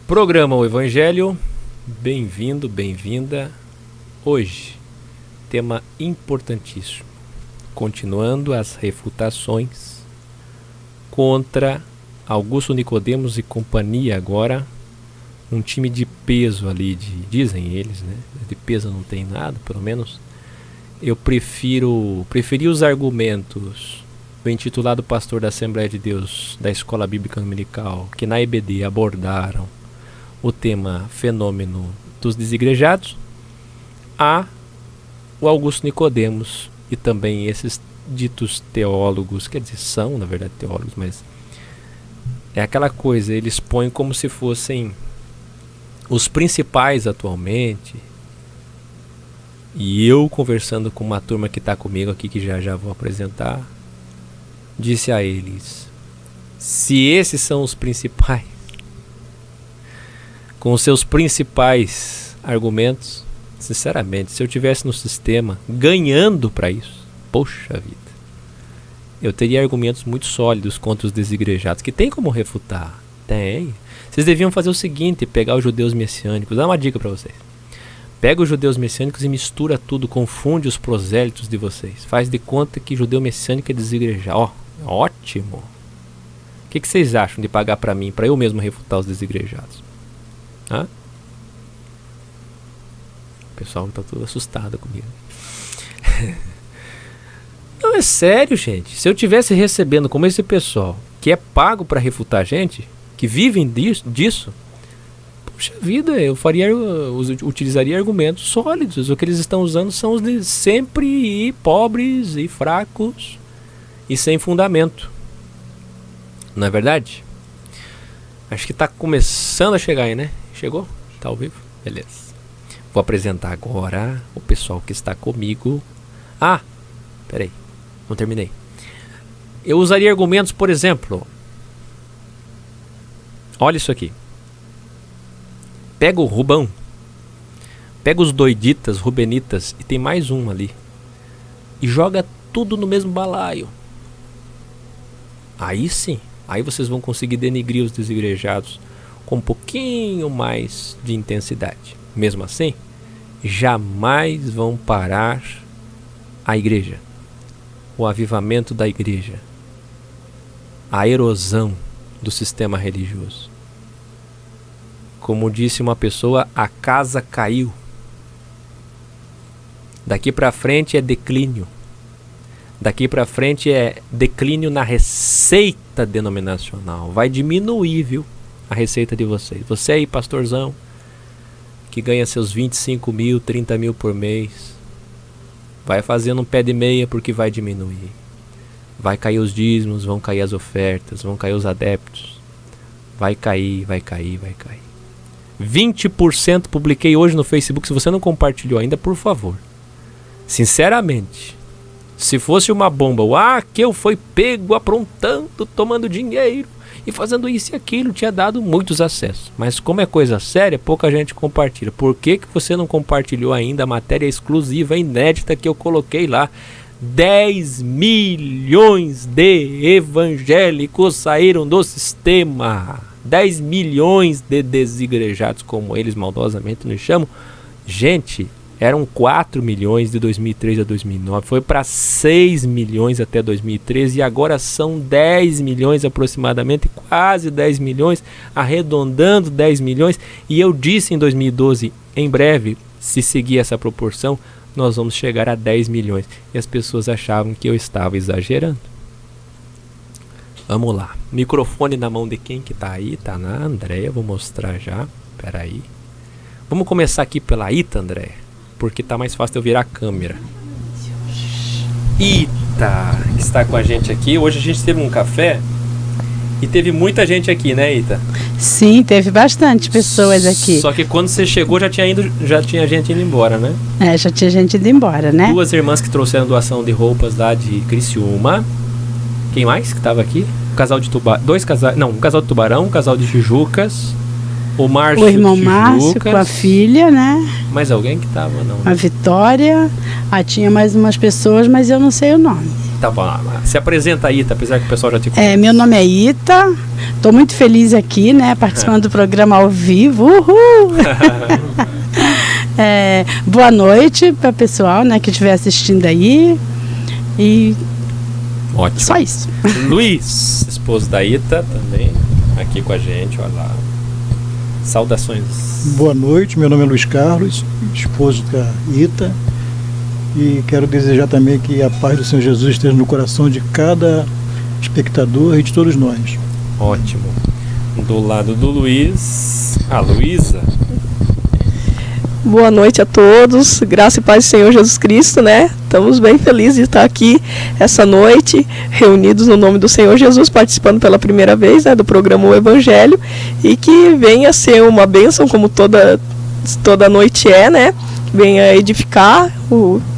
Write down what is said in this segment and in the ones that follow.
Programa O Evangelho, bem-vindo, bem-vinda. Hoje, tema importantíssimo, continuando as refutações contra Augusto Nicodemos e companhia agora, um time de peso ali, dizem eles, né? De peso não tem nada, pelo menos. Eu preferi os argumentos do intitulado pastor da Assembleia de Deus da Escola Bíblica Dominical, que na EBD abordaram o tema fenômeno dos desigrejados, a o Augusto Nicodemos e também esses ditos teólogos, quer dizer, são na verdade teólogos, mas é aquela coisa, eles põem como se fossem os principais atualmente. E eu, conversando com uma turma que está comigo aqui, que já vou apresentar, disse a eles: se esses são os principais, com os seus principais argumentos, sinceramente, se eu tivesse no sistema ganhando para isso, poxa vida, eu teria argumentos muito sólidos contra os desigrejados, que tem como refutar. Tem. Vocês deviam fazer o seguinte: pegar os judeus messiânicos. Dá uma dica para vocês. Pega os judeus messiânicos e mistura tudo, confunde os prosélitos de vocês. Faz de conta que judeu messiânico é desigrejado. Ó, ótimo. O que vocês acham de pagar para mim, para eu mesmo refutar os desigrejados? Hã? O pessoal tá todo assustado comigo. Não, é sério, gente. Se eu tivesse recebendo como esse pessoal, que é pago para refutar gente, que vivem disso, puxa vida, eu utilizaria argumentos sólidos. O que eles estão usando são os de sempre pobres e fracos e sem fundamento. Não é verdade? Acho que está começando a chegar aí, né? Chegou? Está ao vivo? Beleza. Vou apresentar agora o pessoal que está comigo. Ah, peraí, não terminei. Eu usaria argumentos, por exemplo, olha isso aqui. Pega o Rubão, pega os doiditas, rubenitas, e tem mais um ali, e joga tudo no mesmo balaio. Aí sim, aí vocês vão conseguir denigrir os desigrejados com um pouquinho mais de intensidade. Mesmo assim, jamais vão parar a igreja, o avivamento da igreja, a erosão do sistema religioso. Como disse uma pessoa, a casa caiu. Daqui para frente é declínio. Daqui para frente é declínio na receita denominacional. Vai diminuir, viu, a receita de vocês. Você aí, pastorzão, que ganha seus 25 mil, 30 mil por mês, vai fazendo um pé de meia, porque vai diminuir. Vai cair os dízimos, vão cair as ofertas, vão cair os adeptos. Vai cair, vai cair, vai cair. 20% publiquei hoje no Facebook. Se você não compartilhou ainda, por favor, sinceramente, se fosse uma bomba, que eu fui pego aprontando, tomando dinheiro e fazendo isso e aquilo, tinha dado muitos acessos. Mas como é coisa séria, pouca gente compartilha. Por que você não compartilhou ainda a matéria exclusiva, inédita, que eu coloquei lá? 10 milhões de evangélicos saíram do sistema. 10 milhões de desigrejados, como eles maldosamente nos chamam. Gente, eram 4 milhões de 2003 a 2009. Foi para 6 milhões até 2013. E agora são 10 milhões aproximadamente. Quase 10 milhões. Arredondando 10 milhões. E eu disse em 2012, em breve, se seguir essa proporção, nós vamos chegar a 10 milhões. E as pessoas achavam que eu estava exagerando. Vamos lá. Microfone na mão de quem que tá aí? Tá na Andréia. Vou mostrar já. Pera aí. Vamos começar aqui pela Ita, Andréia, porque tá mais fácil eu virar a câmera. Ita, que está com a gente aqui. Hoje a gente teve um café e teve muita gente aqui, né, Ita? Sim, teve bastante pessoas aqui. Só que quando você chegou já tinha gente indo embora, né? É, já tinha gente indo embora, né? 2 irmãs que trouxeram doação de roupas lá de Criciúma. Quem mais que estava aqui? Um casal de um casal de Tubarão, um casal de Tijucas. O Márcio, o irmão Márcio com a filha, né? Mais alguém que estava, não? A Vitória. Tinha mais umas pessoas, mas eu não sei o nome. Tá bom, se apresenta aí, Ita, apesar que o pessoal já te conhece. Meu nome é Ita, Estou muito feliz aqui, né? Participando do programa ao vivo. Uhul! Boa noite para o pessoal, né, que estiver assistindo aí. E ótimo. Só isso. Luiz, esposo da Ita, também aqui com a gente, olha lá. Saudações. Boa noite, meu nome é Luiz Carlos, esposo da Ita, e quero desejar também que a paz do Senhor Jesus esteja no coração de cada espectador e de todos nós. Ótimo. Do lado do Luiz, a Luísa. Boa noite a todos, graça e paz do Senhor Jesus Cristo, né? Estamos bem felizes de estar aqui essa noite, reunidos no nome do Senhor Jesus, participando pela primeira vez, né, do programa O Evangelho, e que venha ser uma bênção, como toda noite é, né? Venha edificar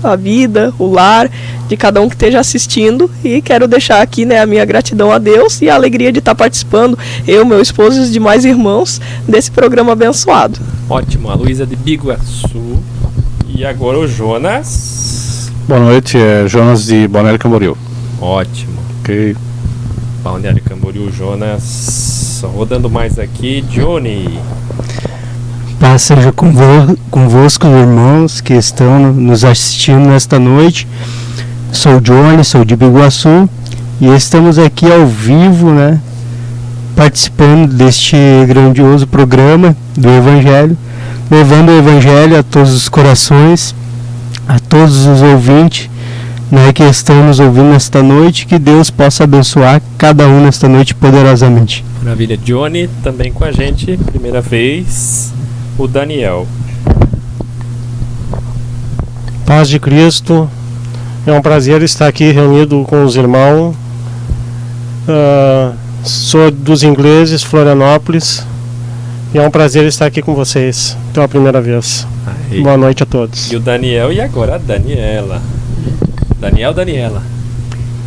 a vida, o lar de cada um que esteja assistindo, e quero deixar aqui, né, a minha gratidão a Deus e a alegria de estar participando, eu, meu esposo e os demais irmãos, desse programa abençoado. Ótimo, a Luísa de Biguaçu. E agora o Jonas. Boa noite, Jonas de Balneário Camboriú. Ótimo. Ok. Balneário Camboriú, Jonas. Rodando mais aqui, Johnny. Paz seja convosco, irmãos que estão nos assistindo nesta noite. Sou o Johnny, sou de Biguaçu e estamos aqui ao vivo, né, participando deste grandioso programa do Evangelho, levando o Evangelho a todos os corações, a todos os ouvintes, né, que estão nos ouvindo nesta noite, que Deus possa abençoar cada um nesta noite poderosamente. Maravilha. Johnny também com a gente, primeira vez. O Daniel. Paz de Cristo, é um prazer estar aqui reunido com os irmãos. Sou dos ingleses, Florianópolis, e é um prazer estar aqui com vocês pela primeira vez. Aí. Boa noite a todos. E o Daniel, e agora a Daniela. Daniela.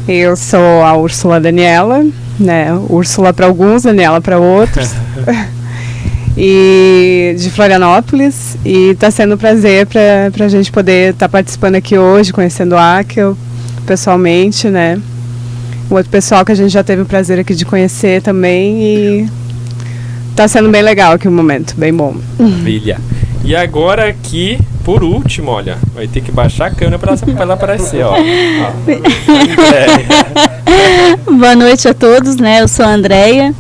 Eu sou a Úrsula Daniela, né? Úrsula para alguns, Daniela para outros. E de Florianópolis, e está sendo um prazer para a gente poder estar participando aqui hoje, conhecendo o Akel pessoalmente, né? O outro pessoal que a gente já teve o prazer aqui de conhecer também, e está sendo bem legal aqui o momento, bem bom. Maravilha. E agora aqui, por último, olha, vai ter que baixar a câmera para ela aparecer, ó. Boa noite a todos, né? Eu sou a Andréia,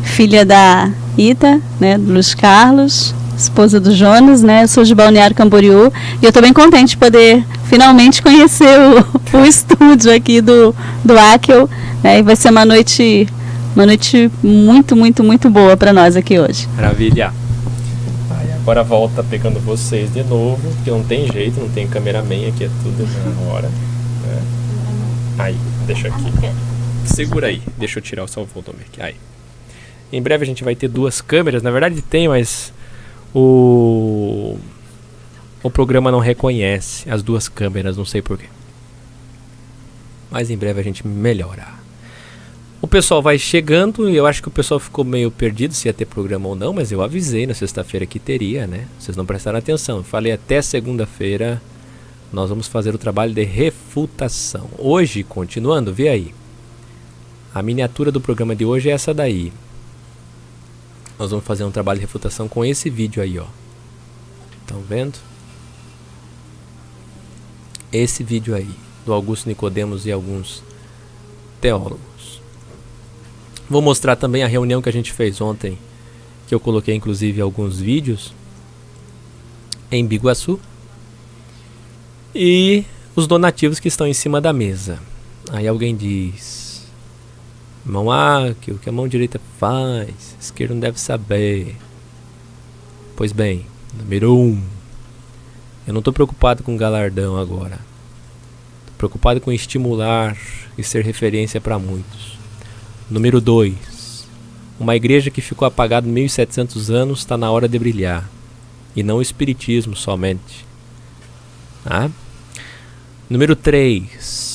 filha da Ita, né, do Luiz Carlos, esposa do Jonas, né? Eu sou de Balneário Camboriú e eu estou bem contente de poder finalmente conhecer o estúdio aqui do Akel, né? E vai ser uma noite muito, muito, muito boa para nós aqui hoje. Maravilha. Aí agora volta pegando vocês de novo, que não tem jeito, não tem cameraman aqui, é tudo na hora. Né? Aí, deixa aqui. Segura aí, deixa eu tirar o volume aqui. Aí. Em breve a gente vai ter duas câmeras, na verdade tem, mas o programa não reconhece as duas câmeras, não sei porquê. Mas em breve a gente melhora. O pessoal vai chegando e eu acho que o pessoal ficou meio perdido se ia ter programa ou não, mas eu avisei na sexta-feira que teria, né? Vocês não prestaram atenção. Eu falei até segunda-feira nós vamos fazer o trabalho de refutação. Hoje, continuando, vê aí. A miniatura do programa de hoje é essa daí. Nós vamos fazer um trabalho de refutação com esse vídeo aí, ó. Estão vendo? Esse vídeo aí, do Augusto Nicodemos e alguns teólogos. Vou mostrar também a reunião que a gente fez ontem, que eu coloquei inclusive alguns vídeos, em Biguaçu. E os donativos que estão em cima da mesa. Aí alguém diz... Mão Akel, o que a mão direita faz, a esquerda não deve saber. Pois bem, número 1. Eu não estou preocupado com galardão agora. Estou preocupado com estimular e ser referência para muitos. Número 2. Uma igreja que ficou apagada 1700 anos está na hora de brilhar. E não o espiritismo somente. Tá? Número 3.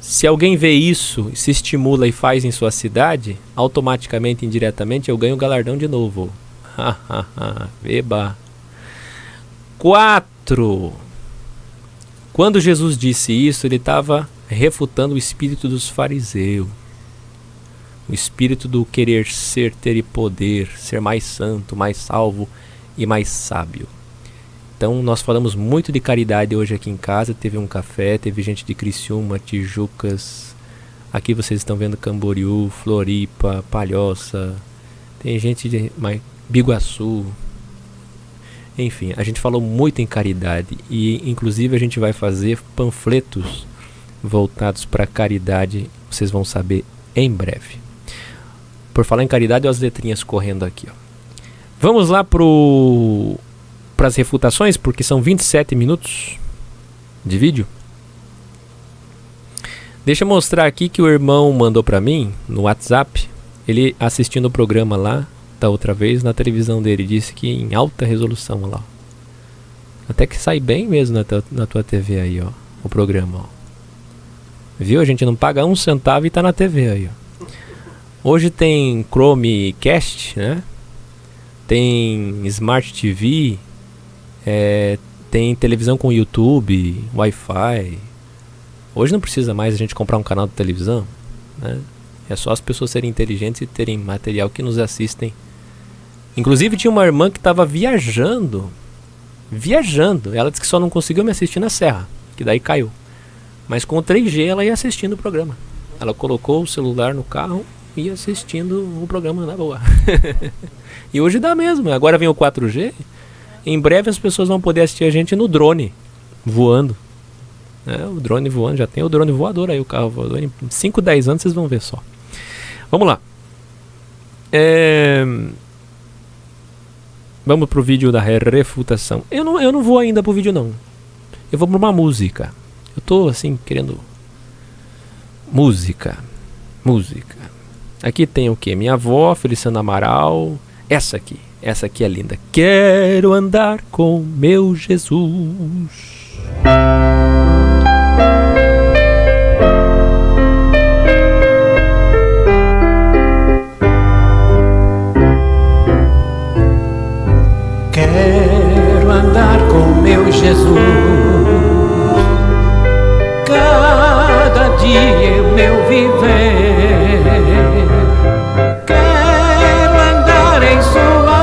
Se alguém vê isso, se estimula e faz em sua cidade, automaticamente, indiretamente, eu ganho o galardão de novo. Eba. 4. Quando Jesus disse isso, ele estava refutando o espírito dos fariseus. O espírito do querer ser, ter e poder, ser mais santo, mais salvo e mais sábio. Então nós falamos muito de caridade hoje aqui em casa. Teve um café, teve gente de Criciúma, Tijucas. Aqui vocês estão vendo Camboriú, Floripa, Palhoça. Tem gente de Biguaçu. Enfim, a gente falou muito em caridade. E inclusive a gente vai fazer panfletos voltados para caridade. Vocês vão saber em breve. Por falar em caridade, olha as letrinhas correndo aqui, ó. Vamos lá para as refutações, porque são 27 minutos de vídeo. Deixa eu mostrar aqui que o irmão mandou para mim no WhatsApp. Ele assistindo o programa lá da outra vez na televisão dele, disse que em alta resolução lá. Até que sai bem mesmo na tua TV aí, ó, o programa, ó. Viu? A gente não paga 1 centavo e tá na TV aí, ó. Hoje tem Chromecast, né? Tem Smart TV, tem televisão com YouTube, Wi-Fi. Hoje não precisa mais a gente comprar um canal de televisão, né? É só as pessoas serem inteligentes e terem material que nos assistem. Inclusive tinha uma irmã que estava viajando. Ela disse que só não conseguiu me assistir na Serra, que daí caiu. Mas com o 3G ela ia assistindo o programa. Ela colocou o celular no carro e ia assistindo o programa na boa. E hoje dá mesmo. Agora vem o 4G. Em breve as pessoas vão poder assistir a gente no drone voando. O drone voando, já tem o drone voador aí, o carro voador. Em 5, 10 anos vocês vão ver só. Vamos lá. Vamos pro vídeo da refutação. Eu não vou ainda pro vídeo, não. Eu vou pra uma música. Eu tô assim, querendo... Música. Aqui tem o que? Minha avó, Feliciana Amaral. Essa aqui é linda. Quero andar com meu Jesus. Quero andar com meu Jesus, cada dia o meu viver. Quero andar em sua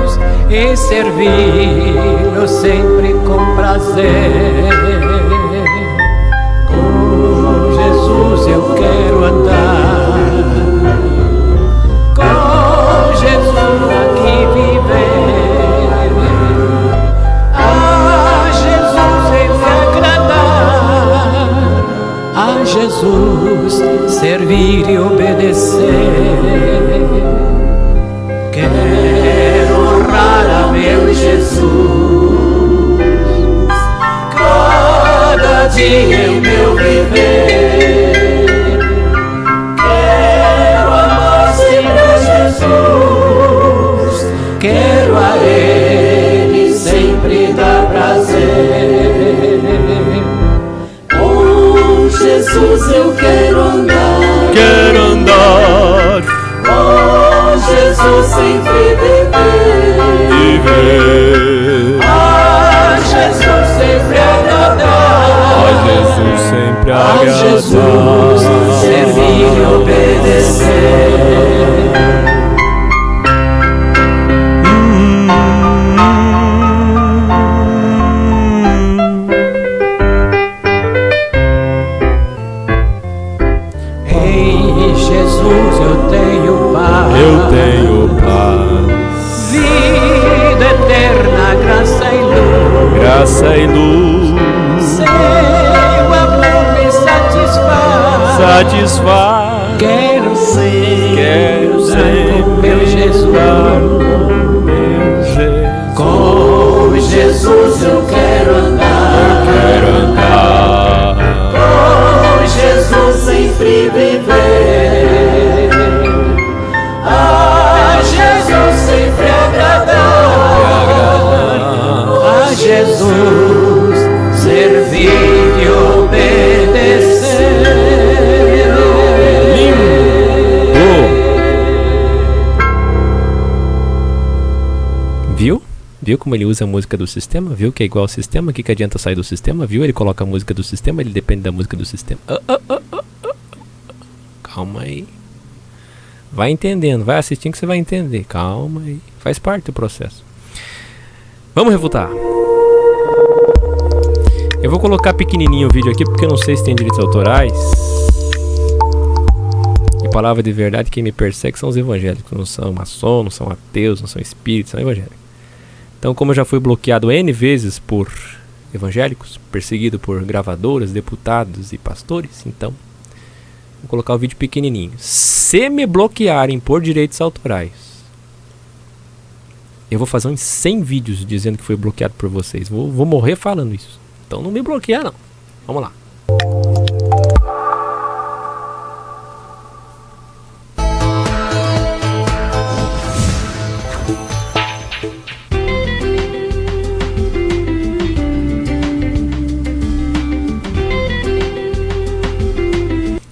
luz e servi-lo sempre com prazer. Com Jesus eu quero andar, com Jesus aqui viver. A Jesus sempre agradar, a Jesus servir e obedecer. Quero honrar a meu Jesus, cada dia em meu viver. Quero amar Senhor Jesus, quero a Ele sempre dar prazer. Com Jesus eu quero andar, com Jesus sempre viver. A Jesus sempre agradar, a Jesus servir e obedecer. Em Jesus eu tenho paz, vida eterna, graça e luz. Seu amor me satisfaz. Quero ser com meu Jesus. Com Jesus eu quero andar, com Jesus sempre viver. A Jesus sempre agradar, a Jesus servir e obedecer. Viu como ele usa a música do sistema? Viu que é igual ao sistema? O que adianta sair do sistema? Viu? Ele coloca a música do sistema, ele depende da música do sistema. Calma aí. Vai entendendo, vai assistindo que você vai entender. Calma aí. Faz parte do processo. Vamos refutar. Eu vou colocar pequenininho o vídeo aqui porque eu não sei se tem direitos autorais. E palavra de verdade, quem me persegue são os evangélicos. Não são maçons, não são ateus, não são espíritos, são evangélicos. Então, como eu já fui bloqueado N vezes por evangélicos, perseguido por gravadoras, deputados e pastores, então vou colocar o vídeo pequenininho. Se me bloquearem por direitos autorais, eu vou fazer uns 100 vídeos dizendo que foi bloqueado por vocês. Vou morrer falando isso. Então não me bloqueia não. Vamos lá.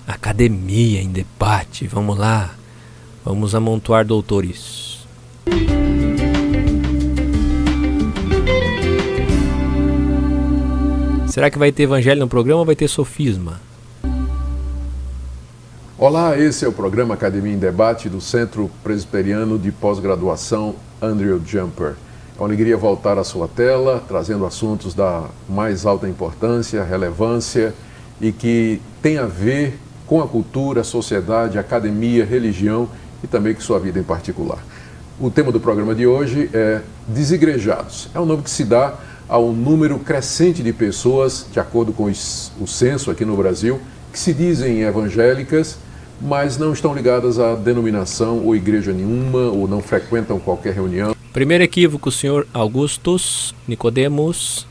Academia em debate, vamos lá. Vamos amontoar doutores. Será que vai ter evangelho no programa ou vai ter sofisma? Olá, esse é o programa Academia em Debate do Centro Presbiteriano de Pós-Graduação Andrew Jumper. É uma alegria voltar à sua tela, trazendo assuntos da mais alta importância, relevância e que tem a ver com a cultura, a sociedade, a academia, religião e também com sua vida em particular. O tema do programa de hoje é desigrejados. É um nome que se dá ao número crescente de pessoas, de acordo com o censo aqui no Brasil, que se dizem evangélicas, mas não estão ligadas a denominação ou igreja nenhuma, ou não frequentam qualquer reunião. Primeiro equívoco, senhor Augustus Nicodemos.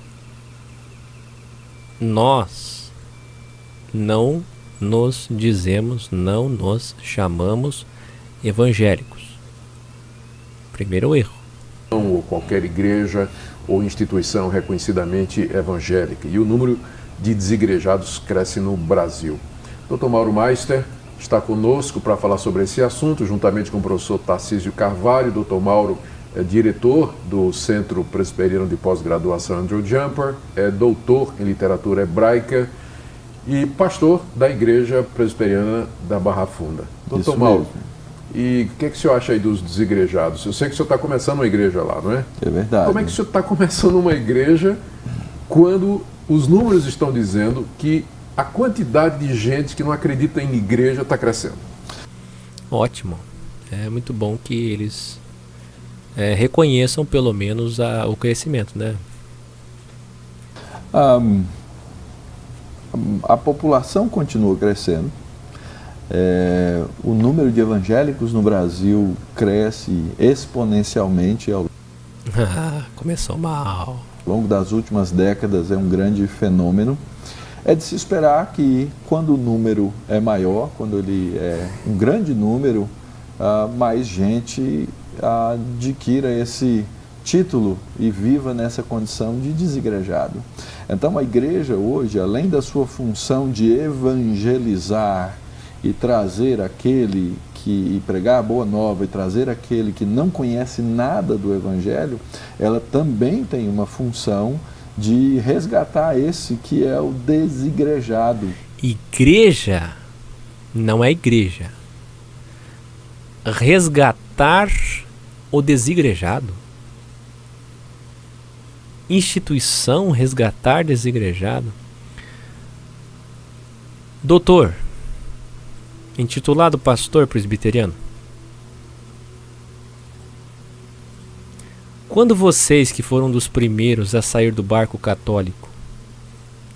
Nós não nos dizemos, não nos chamamos evangélicos. Primeiro erro. Ou qualquer igreja ou instituição reconhecidamente evangélica. E o número de desigrejados cresce no Brasil. Dr. Mauro Meister está conosco para falar sobre esse assunto, juntamente com o professor Tarcísio Carvalho. Dr. Mauro é diretor do Centro Presbiteriano de Pós-Graduação Andrew Jumper, é doutor em literatura hebraica e pastor da Igreja Presbiteriana da Barra Funda. Dr. Mauro, e o que o senhor acha aí dos desigrejados? Eu sei que o senhor está começando uma igreja lá, não é? É verdade. Como é que o senhor está começando uma igreja quando os números estão dizendo que a quantidade de gente que não acredita em igreja está crescendo? Ótimo. É muito bom que eles reconheçam pelo menos o crescimento, né? A população continua crescendo. O número de evangélicos no Brasil cresce exponencialmente começou mal. Ao longo das últimas décadas é um grande fenômeno. É de se esperar que quando o número é maior, quando ele é um grande número, mais gente adquira esse título e viva nessa condição de desigrejado. Então a igreja hoje, além da sua função de evangelizar e trazer aquele e pregar a boa nova e trazer aquele que não conhece nada do evangelho, ela também tem uma função de resgatar esse que é o desigrejado. Igreja não é igreja. Resgatar o desigrejado. Instituição resgatar desigrejado. Doutor, intitulado pastor presbiteriano, quando vocês que foram dos primeiros a sair do barco católico,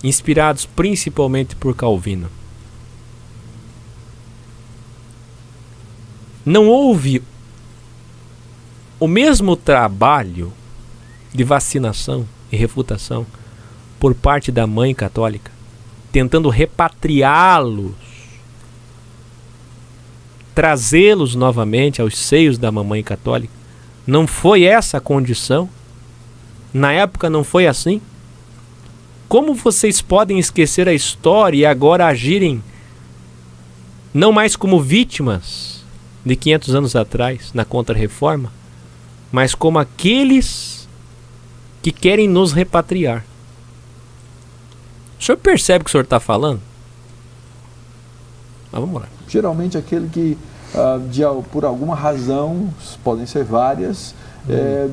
inspirados principalmente por Calvino, não houve o mesmo trabalho de vacinação e refutação por parte da mãe católica, tentando repatriá-los, trazê-los novamente aos seios da mamãe católica? Não foi essa a condição? Na época não foi assim? Como vocês podem esquecer a história e agora agirem não mais como vítimas de 500 anos atrás, na Contra-Reforma, mas como aqueles que querem nos repatriar? O senhor percebe o que o senhor está falando? Mas vamos lá. Geralmente aquele que, por alguma razão, podem ser várias,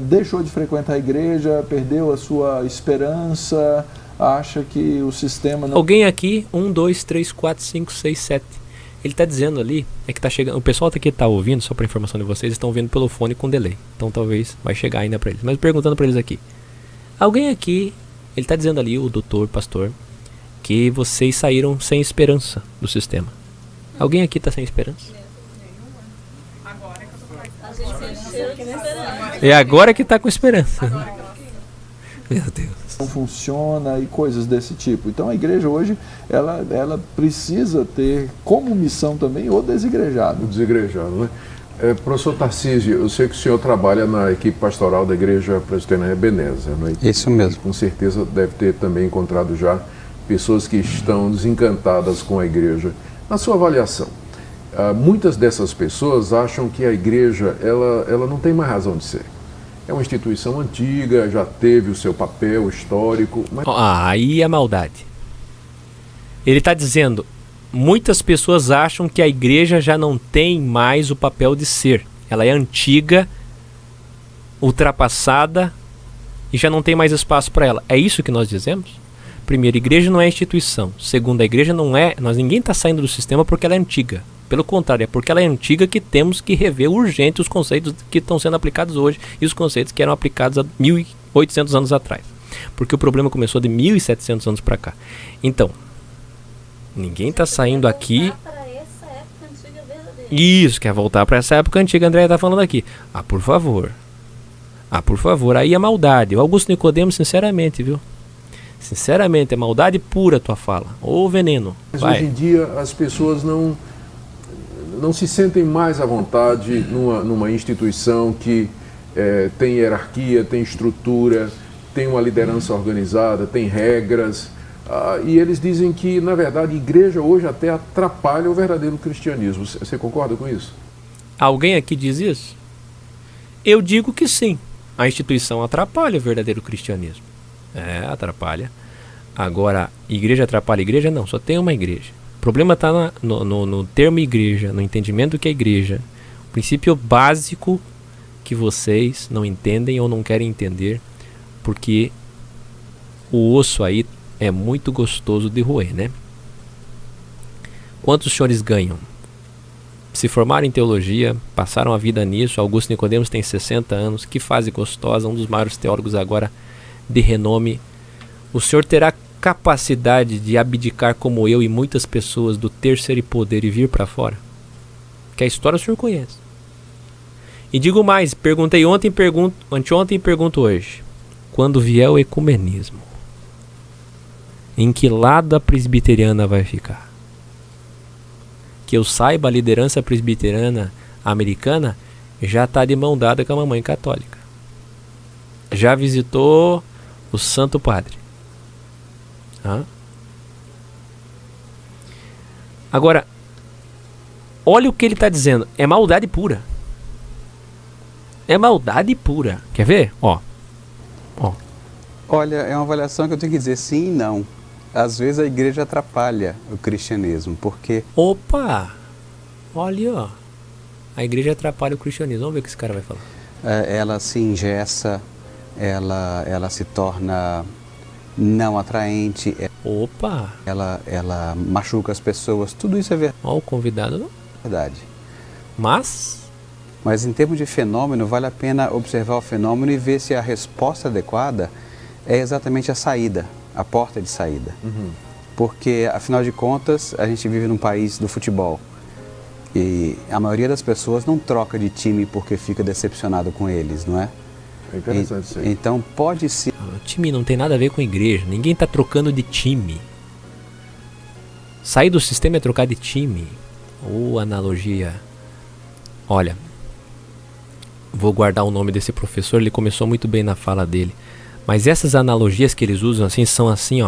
deixou de frequentar a igreja, perdeu a sua esperança, acha que o sistema não... Alguém aqui, 1, 2, 3, 4, 5, 6, 7. Ele está dizendo ali, é que está chegando. O pessoal que está ouvindo, só para informação de vocês, estão ouvindo pelo fone com delay. Então talvez vai chegar ainda para eles. Mas perguntando para eles aqui. Alguém aqui, ele está dizendo ali, o doutor, pastor, que vocês saíram sem esperança do sistema. Alguém aqui está sem esperança? É agora que está com esperança. Meu Deus. Não funciona e coisas desse tipo. Então a igreja hoje, ela precisa ter como missão também o desigrejado. O desigrejado, né? Professor Tarcísio, eu sei que o senhor trabalha na equipe pastoral da Igreja Presbiteriana Ebenezer, não é? Isso mesmo. Com certeza deve ter também encontrado já pessoas que estão desencantadas com a igreja. Na sua avaliação, muitas dessas pessoas acham que a igreja ela não tem mais razão de ser. É uma instituição antiga, já teve o seu papel histórico. Mas... aí é maldade. Ele está dizendo, muitas pessoas acham que a igreja já não tem mais o papel de ser. Ela é antiga, ultrapassada e já não tem mais espaço para ela. É isso que nós dizemos? Primeiro, a igreja não é instituição. Segundo, a igreja não é... ninguém está saindo do sistema porque ela é antiga. Pelo contrário, é porque ela é antiga que temos que rever urgente os conceitos que estão sendo aplicados hoje e os conceitos que eram aplicados há 1.800 anos atrás. Porque o problema começou de 1.700 anos para cá. Então, ninguém está saindo aqui... Isso, quer voltar para essa época antiga, a Andréia está falando aqui. Por favor. Por favor, aí é maldade. O Augusto Nicodemos, sinceramente, viu? Sinceramente, é maldade pura a tua fala. Ou veneno. Mas hoje em dia as pessoas não se sentem mais à vontade numa instituição que tem hierarquia, tem estrutura, tem uma liderança organizada, tem regras. E eles dizem que, na verdade, a igreja hoje até atrapalha o verdadeiro cristianismo. Você concorda com isso? Alguém aqui diz isso? Eu digo que sim. A instituição atrapalha o verdadeiro cristianismo. Atrapalha. Agora, igreja atrapalha igreja? Não, só tem uma igreja. O problema está no termo igreja, no entendimento do que é igreja. O princípio básico que vocês não entendem ou não querem entender, porque o osso aí é muito gostoso de roer, né? Quantos senhores ganham? Se formaram em teologia, passaram a vida nisso. Augusto Nicodemos tem 60 anos, que fase gostosa, um dos maiores teólogos agora de renome. O senhor terá capacidade de abdicar como eu e muitas pessoas do terceiro poder e vir para fora? Que a história o senhor conhece. E digo mais, perguntei ontem, anteontem e pergunto hoje. Quando vier o ecumenismo, em que lado a presbiteriana vai ficar? Que eu saiba, a liderança presbiteriana americana já está de mão dada com a mamãe católica. Já visitou o Santo Padre. Agora, olha o que ele está dizendo. É maldade pura. É maldade pura. Quer ver? Olha, é uma avaliação que eu tenho que dizer sim e não. Às vezes a igreja atrapalha o cristianismo, porque... Opa! Olha, a igreja atrapalha o cristianismo. Vamos ver o que esse cara vai falar. Ela se engessa, ela se torna não atraente. Opa! Ela machuca as pessoas. Tudo isso é verdade. Ó, o convidado não? Verdade. Mas em termos de fenômeno, vale a pena observar o fenômeno e ver se a resposta adequada é exatamente a saída, a porta de saída. Porque, afinal de contas, a gente vive num país do futebol. E a maioria das pessoas não troca de time porque fica decepcionado com eles, não é? É interessante isso aí. Então pode ser... O time não tem nada a ver com a igreja. Ninguém está trocando de time. Sair do sistema é trocar de time. Analogia. Olha, vou guardar o nome desse professor. Ele começou muito bem na fala dele. Mas essas analogias que eles usam assim são assim,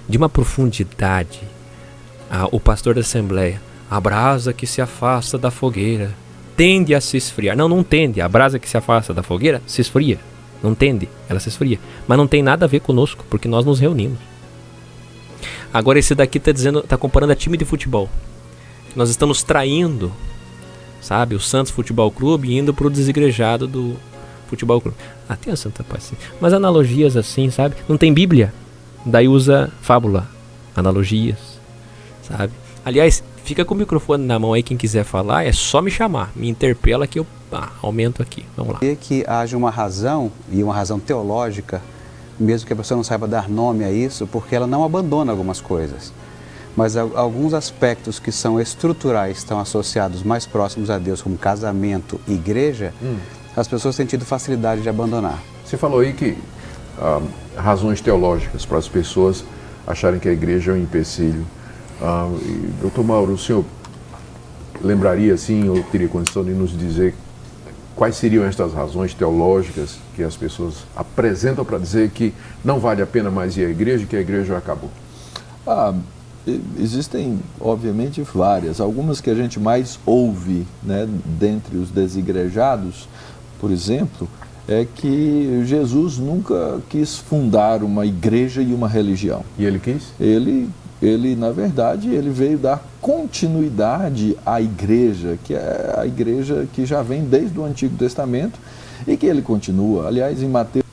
de uma profundidade. O pastor da Assembleia. A brasa que se afasta da fogueira tende a se esfriar. Não tende. A brasa que se afasta da fogueira se esfria. Não tende, ela se esfria. Mas não tem nada a ver conosco, porque nós nos reunimos. Agora esse daqui está comparando a time de futebol. que nós estamos traindo, sabe, o Santos Futebol Clube e indo pro desigrejado do Futebol Clube. Tem a Santa Paz, sim. Mas analogias assim, sabe? Não tem Bíblia, daí usa fábula, analogias, sabe? Aliás, fica com o microfone na mão aí, quem quiser falar, é só me chamar, me interpela que eu aumento aqui. Vamos lá. Que haja uma razão, e uma razão teológica, mesmo que a pessoa não saiba dar nome a isso, porque ela não abandona algumas coisas. Mas alguns aspectos que são estruturais, estão associados mais próximos a Deus, como casamento e igreja, as pessoas têm tido facilidade de abandonar. Você falou aí que razões teológicas para as pessoas acharem que a igreja é um empecilho. Doutor Mauro, o senhor lembraria assim, ou teria condição de nos dizer quais seriam estas razões teológicas que as pessoas apresentam para dizer que não vale a pena mais ir à igreja, que a igreja acabou? Existem, obviamente, várias. Algumas que a gente mais ouve, né, dentre os desigrejados, por exemplo, é que Jesus nunca quis fundar uma igreja e uma religião. E ele quis? Ele, na verdade, ele veio dar continuidade à igreja, que é a igreja que já vem desde o Antigo Testamento e que ele continua. Aliás, em Mateus...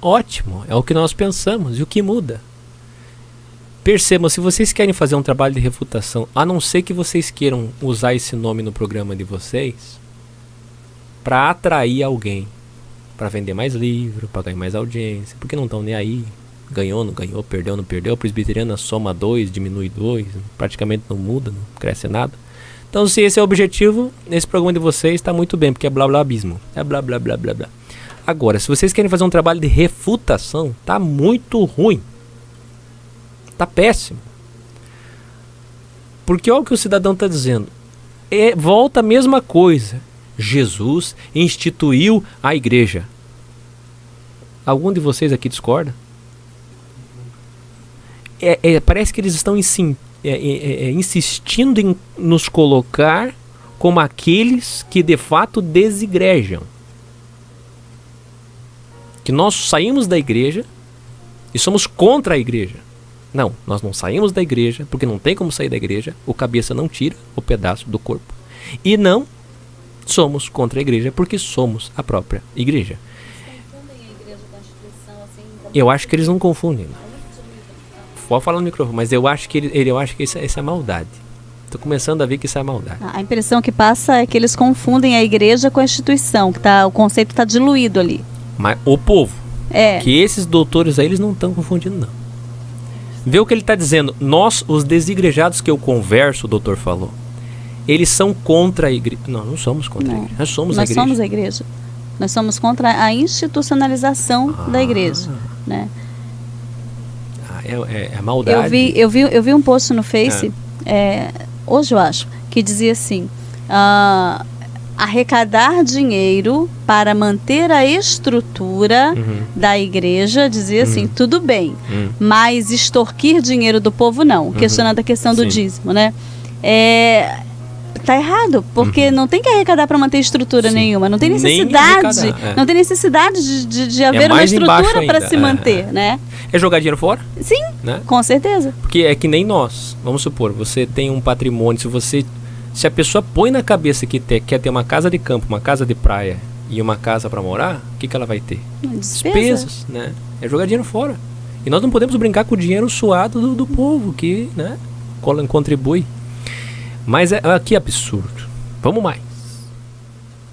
Ótimo, é o que nós pensamos. E o que muda? Percebam, se vocês querem fazer um trabalho de refutação, a não ser que vocês queiram usar esse nome no programa de vocês para atrair alguém, para vender mais livro, para ganhar mais audiência, porque não estão nem aí, ganhou, não ganhou, perdeu, não perdeu, presbiteriana soma 2, diminui 2, praticamente não muda, não cresce nada. Então, se esse é o objetivo, esse programa de vocês está muito bem, porque é blá blá abismo, é blá blá blá blá blá. Agora, se vocês querem fazer um trabalho de refutação, tá muito ruim. Tá péssimo. Porque olha o que o cidadão está dizendo. Volta a mesma coisa. Jesus instituiu a igreja. Algum de vocês aqui discorda? Parece que eles estão insistindo em nos colocar como aqueles que de fato desigrejam. Que nós saímos da igreja e somos contra a igreja. Não, nós não saímos da igreja, porque não tem como sair da igreja, o cabeça não tira o pedaço do corpo. E não somos contra a igreja, porque somos a própria igreja. Eu acho que eles não confundem. Pode falar no microfone, mas eu acho que isso é maldade. Estou começando a ver que isso é maldade. A impressão que passa é que eles confundem a igreja com a instituição, que o conceito está diluído ali. Mas o povo, que esses doutores aí, eles não estão confundindo, não. Vê o que ele está dizendo. Nós, os desigrejados que eu converso, o doutor falou, eles são contra a igreja. Não, não somos contra a igreja. Nós somos a igreja. Nós somos a igreja. Nós somos contra a institucionalização da igreja, né? É maldade. Eu vi um post no Face, hoje eu acho, que dizia assim: arrecadar dinheiro para manter a estrutura da igreja, dizia assim, tudo bem, mas extorquir dinheiro do povo não, questionando a questão do dízimo, né? Tá errado, porque não tem que arrecadar para manter estrutura nenhuma, não tem necessidade, não tem necessidade de haver uma estrutura para se manter, né? É jogar dinheiro fora? Sim, né? Com certeza. Porque é que nem nós, vamos supor, você tem um patrimônio, se a pessoa põe na cabeça que quer ter uma casa de campo, uma casa de praia e uma casa para morar, o que ela vai ter? Despesas, né? É jogar dinheiro fora. E nós não podemos brincar com o dinheiro suado do povo, que, né, contribui. Mas que absurdo. Vamos mais.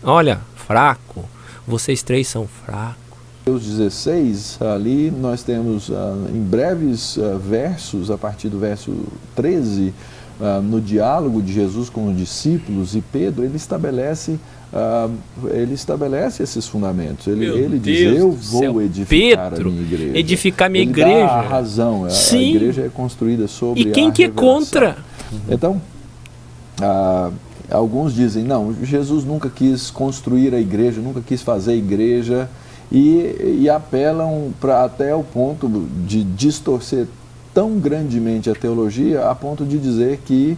Olha, fraco. Vocês três são fracos. Mateus 16, ali nós temos em breves versos, a partir do verso 13, no diálogo de Jesus com os discípulos e Pedro, ele estabelece esses fundamentos. Ele diz: eu vou edificar Pedro, a minha igreja. Edificar minha ele igreja. Dá a razão. A igreja é construída sobre e quem a que revelação. É contra? Então, alguns dizem: não, Jesus nunca quis construir a igreja, nunca quis fazer a igreja, e apelam até o ponto de distorcer tão grandemente a teologia, a ponto de dizer que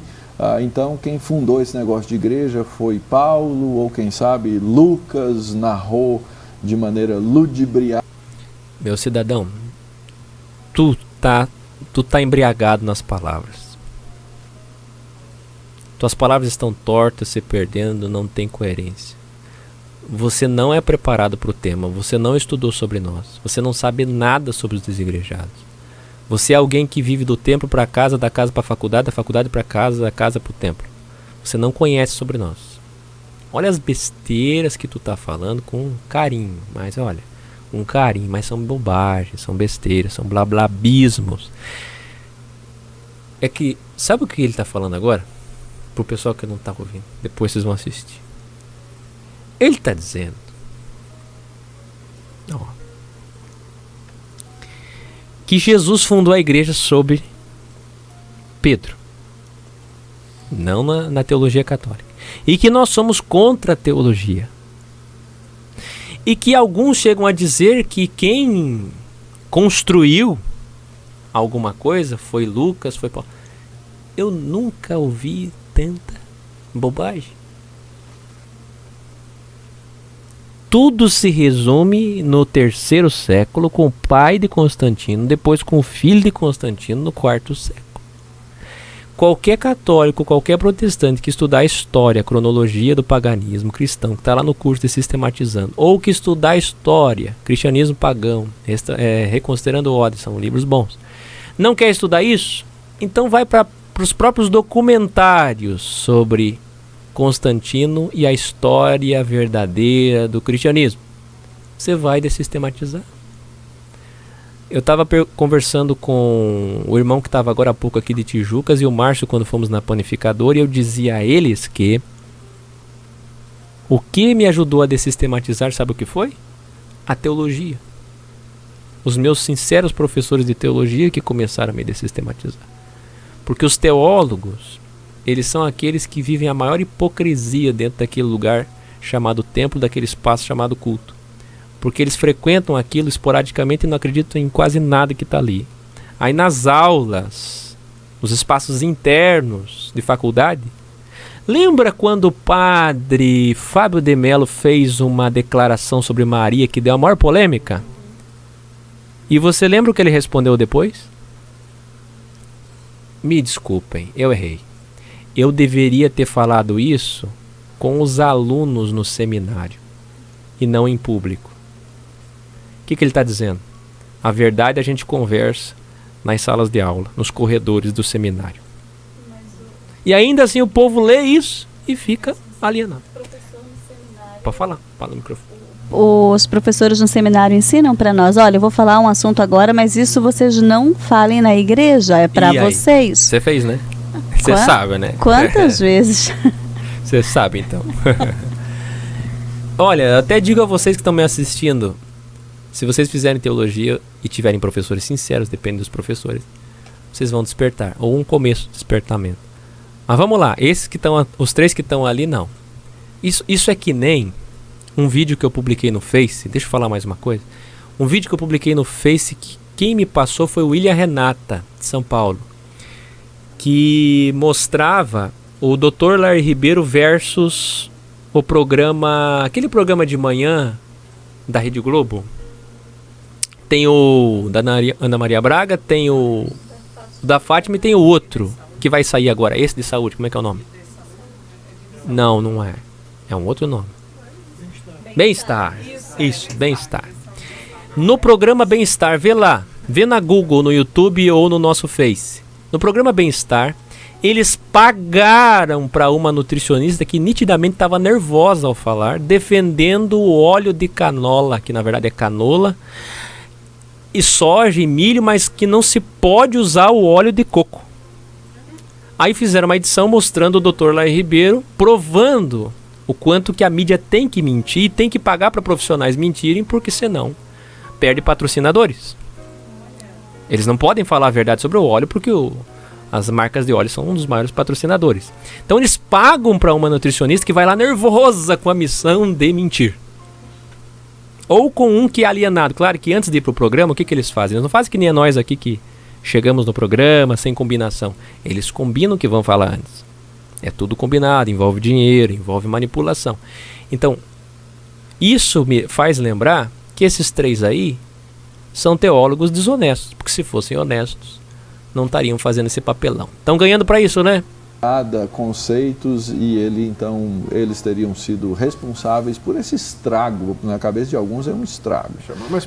então quem fundou esse negócio de igreja foi Paulo, ou quem sabe Lucas narrou de maneira ludibriada. Meu cidadão, tu tá embriagado nas palavras. Tuas palavras estão tortas, se perdendo, não tem coerência. Você não é preparado para o tema, você não estudou sobre nós, você não sabe nada sobre os desigrejados. Você é alguém que vive do templo para a casa, da casa para a faculdade, da faculdade para a casa, da casa para o templo. Você não conhece sobre nós. Olha as besteiras que tu tá falando com carinho, mas olha, com carinho, mas são bobagens, são besteiras, são blablabismos. É que, sabe o que ele tá falando agora? Pro pessoal que não tá ouvindo, depois vocês vão assistir. Ele tá dizendo, ó, que Jesus fundou a igreja sobre Pedro, não na teologia católica, e que nós somos contra a teologia, e que alguns chegam a dizer que quem construiu alguma coisa foi Lucas, foi Paulo. Eu nunca ouvi tanta bobagem. Tudo se resume no 3º século, com o pai de Constantino, depois com o filho de Constantino no 4º século. Qualquer católico, qualquer protestante que estudar a história, a cronologia do paganismo cristão, que está lá no curso de Sistematizando, ou que estudar a história, cristianismo pagão, Reconsiderando Ordem, são livros bons, não quer estudar isso? Então vai para os próprios documentários sobre Constantino e a história verdadeira do cristianismo. Você vai desistematizar. Eu estava conversando com o irmão que estava agora há pouco aqui de Tijucas e o Márcio quando fomos na panificadora, e eu dizia a eles que o que me ajudou a desistematizar, sabe o que foi? A teologia. Os meus sinceros professores de teologia que começaram a me desistematizar. Porque os teólogos, eles são aqueles que vivem a maior hipocrisia dentro daquele lugar chamado templo, daquele espaço chamado culto. Porque eles frequentam aquilo esporadicamente e não acreditam em quase nada que está ali. Aí nas aulas, nos espaços internos de faculdade, lembra quando o padre Fábio de Mello fez uma declaração sobre Maria que deu a maior polêmica? E você lembra o que ele respondeu depois? Me desculpem, eu errei. Eu deveria ter falado isso com os alunos no seminário e não em público. O que ele está dizendo? A verdade a gente conversa nas salas de aula, nos corredores do seminário. E ainda assim o povo lê isso e fica alienado. Pode falar, fala no microfone. Os professores no seminário ensinam para nós, olha, eu vou falar um assunto agora, mas isso vocês não falem na igreja, é para vocês. Você fez, né? Você sabe, né? Quantas vezes? Você sabe, então. Olha, até digo a vocês que estão me assistindo, se vocês fizerem teologia e tiverem professores sinceros, depende dos professores, vocês vão despertar, ou um começo de despertamento. Mas vamos lá, os 3 que estão ali, não. Isso é que nem um vídeo que eu publiquei no Face. Deixa eu falar mais uma coisa. Um vídeo que eu publiquei no Face, que quem me passou foi o William Renata, de São Paulo, que mostrava o Dr. Larry Ribeiro versus o programa, aquele programa de manhã da Rede Globo. Tem o da Ana Maria Braga, tem o da Fátima e tem o outro que vai sair agora, esse de saúde, como é que é o nome? Não, não é. É um outro nome. Bem-estar. Isso, Bem-estar. No programa Bem-estar, vê lá, vê na Google, no YouTube ou no nosso Face. No programa Bem-estar, eles pagaram para uma nutricionista que nitidamente estava nervosa ao falar, defendendo o óleo de canola, que na verdade é canola, e soja e milho, mas que não se pode usar o óleo de coco. Aí fizeram uma edição mostrando o Dr. Larry Ribeiro provando o quanto que a mídia tem que mentir e tem que pagar para profissionais mentirem, porque senão perde patrocinadores. Eles não podem falar a verdade sobre o óleo porque as marcas de óleo são um dos maiores patrocinadores. Então eles pagam para uma nutricionista que vai lá nervosa com a missão de mentir. Ou com um que é alienado. Claro que antes de ir para o programa, o que eles fazem? Eles não fazem que nem nós aqui que chegamos no programa sem combinação. Eles combinam o que vão falar antes. É tudo combinado, envolve dinheiro, envolve manipulação. Então, isso me faz lembrar que esses 3 aí são teólogos desonestos. Porque se fossem honestos, não estariam fazendo esse papelão. Estão ganhando para isso, né? conceitos e eles teriam sido responsáveis por esse estrago. Na cabeça de alguns é um estrago.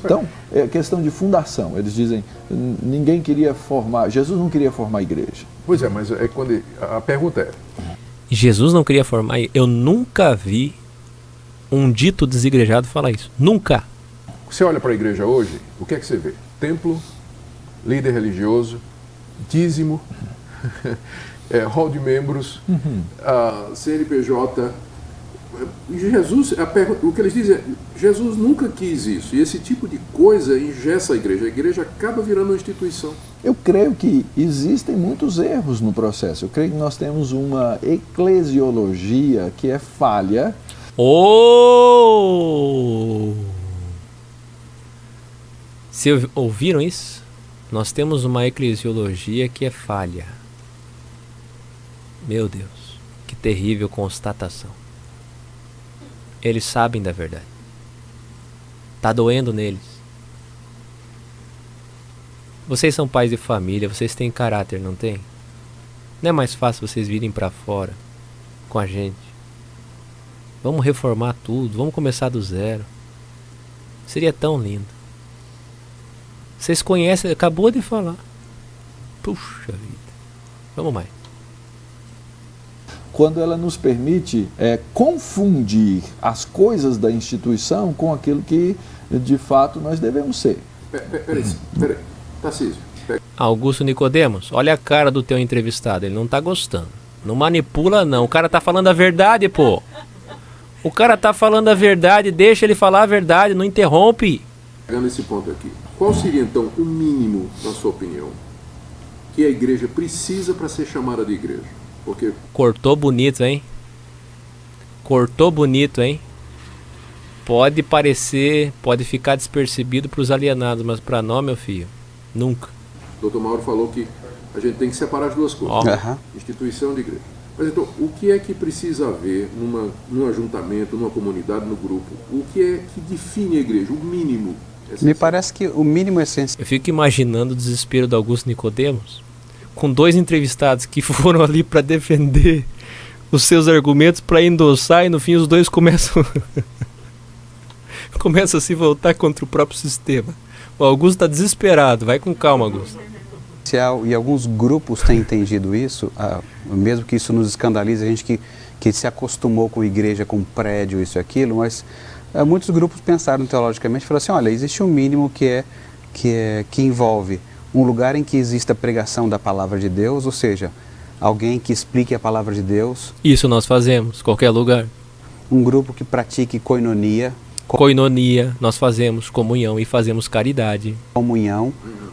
Então, é questão de fundação. Eles dizem, ninguém queria formar, Jesus não queria formar a igreja. Pois é, mas é quando a pergunta é... Jesus não queria formar... Eu nunca vi um dito desigrejado falar isso. Nunca. Você olha para a igreja hoje, o que é que você vê? Templo, líder religioso, dízimo... hall de membros, CNPJ. Jesus, o que eles dizem é, Jesus nunca quis isso. E esse tipo de coisa engessa a igreja. A igreja acaba virando uma instituição. Eu creio que existem muitos erros no processo. Eu creio que nós temos uma eclesiologia que é falha. Vocês ouviram isso? Nós temos uma eclesiologia que é falha. Meu Deus, que terrível constatação. Eles sabem da verdade. Tá doendo neles. Vocês são pais de família, vocês têm caráter, não tem? Não é mais fácil vocês virem pra fora com a gente? Vamos reformar tudo, vamos começar do zero. Seria tão lindo. Vocês conhecem, acabou de falar. Puxa vida. Vamos mais. Quando ela nos permite confundir as coisas da instituição com aquilo que de fato nós devemos ser. Peraí, Tarcísio. Augusto Nicodemos, olha a cara do teu entrevistado, ele não tá gostando. Não manipula não, o cara tá falando a verdade, pô. O cara tá falando a verdade, deixa ele falar a verdade, não interrompe. Pegando esse ponto aqui, qual seria então o mínimo, na sua opinião, que a igreja precisa para ser chamada de igreja? Porque... Cortou bonito, hein? Cortou bonito, hein? Pode parecer, pode ficar despercebido para os alienados, mas para nós, meu filho, nunca. O Dr. Mauro falou que a gente tem que separar as duas coisas. Instituição de igreja. Mas então, o que é que precisa haver num ajuntamento, numa comunidade, no grupo? O que é que define a igreja? O mínimo essencial? Me parece que o mínimo essencial... Eu fico imaginando o desespero do Augusto Nicodemos, com dois entrevistados que foram ali para defender os seus argumentos, para endossar, e no fim os dois começam a se voltar contra o próprio sistema. O Augusto está desesperado, vai com calma, Augusto. E alguns grupos têm entendido isso, mesmo que isso nos escandalize, a gente que se acostumou com igreja, com prédio, isso e aquilo, mas muitos grupos pensaram teologicamente e falaram assim, olha, existe um mínimo que envolve um lugar em que exista a pregação da palavra de Deus, ou seja, alguém que explique a palavra de Deus. Isso nós fazemos, qualquer lugar. Um grupo que pratique koinonia. Koinonia, nós fazemos comunhão e fazemos caridade. Comunhão.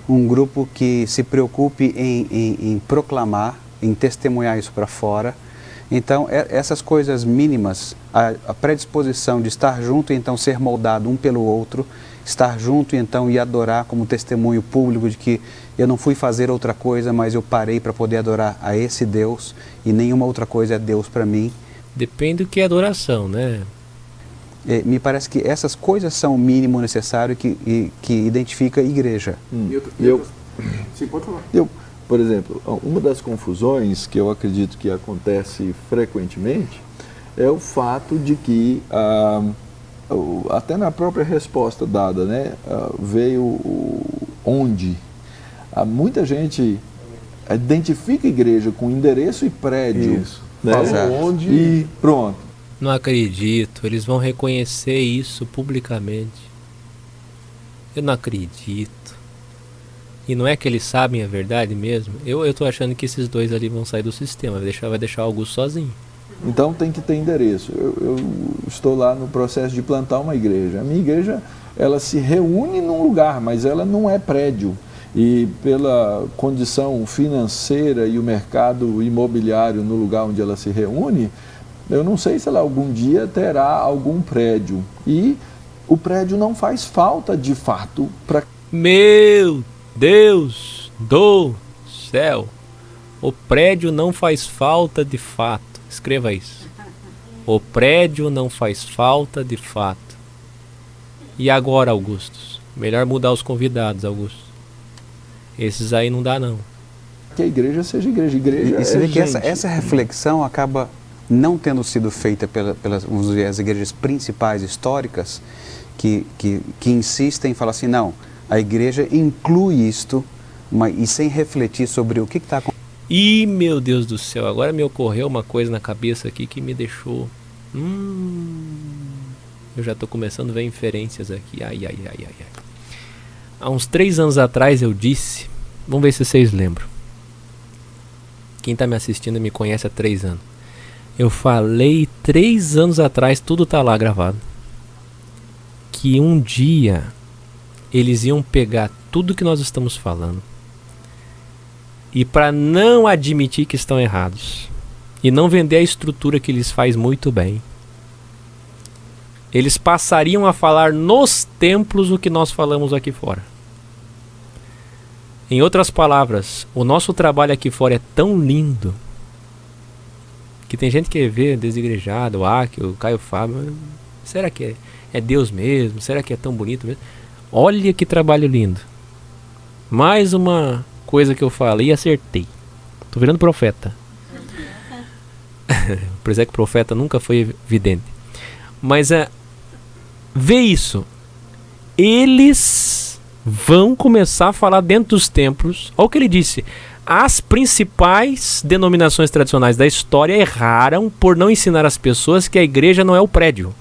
Um grupo que se preocupe em proclamar, em testemunhar isso para fora. Então, essas coisas mínimas, a predisposição de estar junto e então ser moldado um pelo outro, estar junto então e adorar como testemunho público de que eu não fui fazer outra coisa, mas eu parei para poder adorar a esse Deus e nenhuma outra coisa é Deus para mim. Depende do que é adoração, né? Me parece que essas coisas são o mínimo necessário que identifica a igreja. Sim, pode falar. Por exemplo, uma das confusões que eu acredito que acontece frequentemente é o fato de que até na própria resposta dada, né, veio onde. Muita gente identifica a igreja com endereço e prédio. Isso. Né? Onde... E pronto. Não acredito, eles vão reconhecer isso publicamente. Eu não acredito. E não é que eles sabem a verdade mesmo? Eu tô achando que esses dois ali vão sair do sistema, vai deixar o Augusto sozinho. Então tem que ter endereço. Eu estou lá no processo de plantar uma igreja. A minha igreja, ela se reúne num lugar, mas ela não é prédio. E pela condição financeira e o mercado imobiliário no lugar onde ela se reúne, eu não sei se ela algum dia terá algum prédio. E o prédio não faz falta de fato para... Meu Deus do céu! O prédio não faz falta de fato. Escreva isso. O prédio não faz falta de fato. E agora, Augusto? Melhor mudar os convidados, Augusto. Esses aí não dá não. que a igreja seja igreja. Igreja e você vê que gente. essa reflexão acaba não tendo sido feita pelas vamos dizer, as igrejas principais históricas que insistem em falar assim, não, a igreja inclui isto, e sem refletir sobre o que está acontecendo. Ih, meu Deus do céu, agora me ocorreu uma coisa na cabeça aqui que me deixou... eu já estou começando a ver inferências aqui. Ai. Há uns 3 anos atrás eu disse... Vamos ver se vocês lembram. Quem está me assistindo me conhece há 3 anos. Eu falei 3 anos atrás, tudo está lá gravado, que um dia eles iam pegar tudo que nós estamos falando e, para não admitir que estão errados e não vender a estrutura que eles faz muito bem, eles passariam a falar nos templos o que nós falamos aqui fora. Em outras palavras, o nosso trabalho aqui fora é tão lindo que tem gente que vê desigrejado, o Áquio, o Caio Fábio, será que é Deus mesmo? Será que é tão bonito mesmo? Olha que trabalho lindo. Mais uma coisa que eu falei e acertei. Tô virando profeta. Por isso é que profeta nunca foi vidente. Mas vê isso. Eles vão começar a falar dentro dos templos. Olha o que ele disse. As principais denominações tradicionais da história erraram por não ensinar as pessoas que a igreja não é o prédio.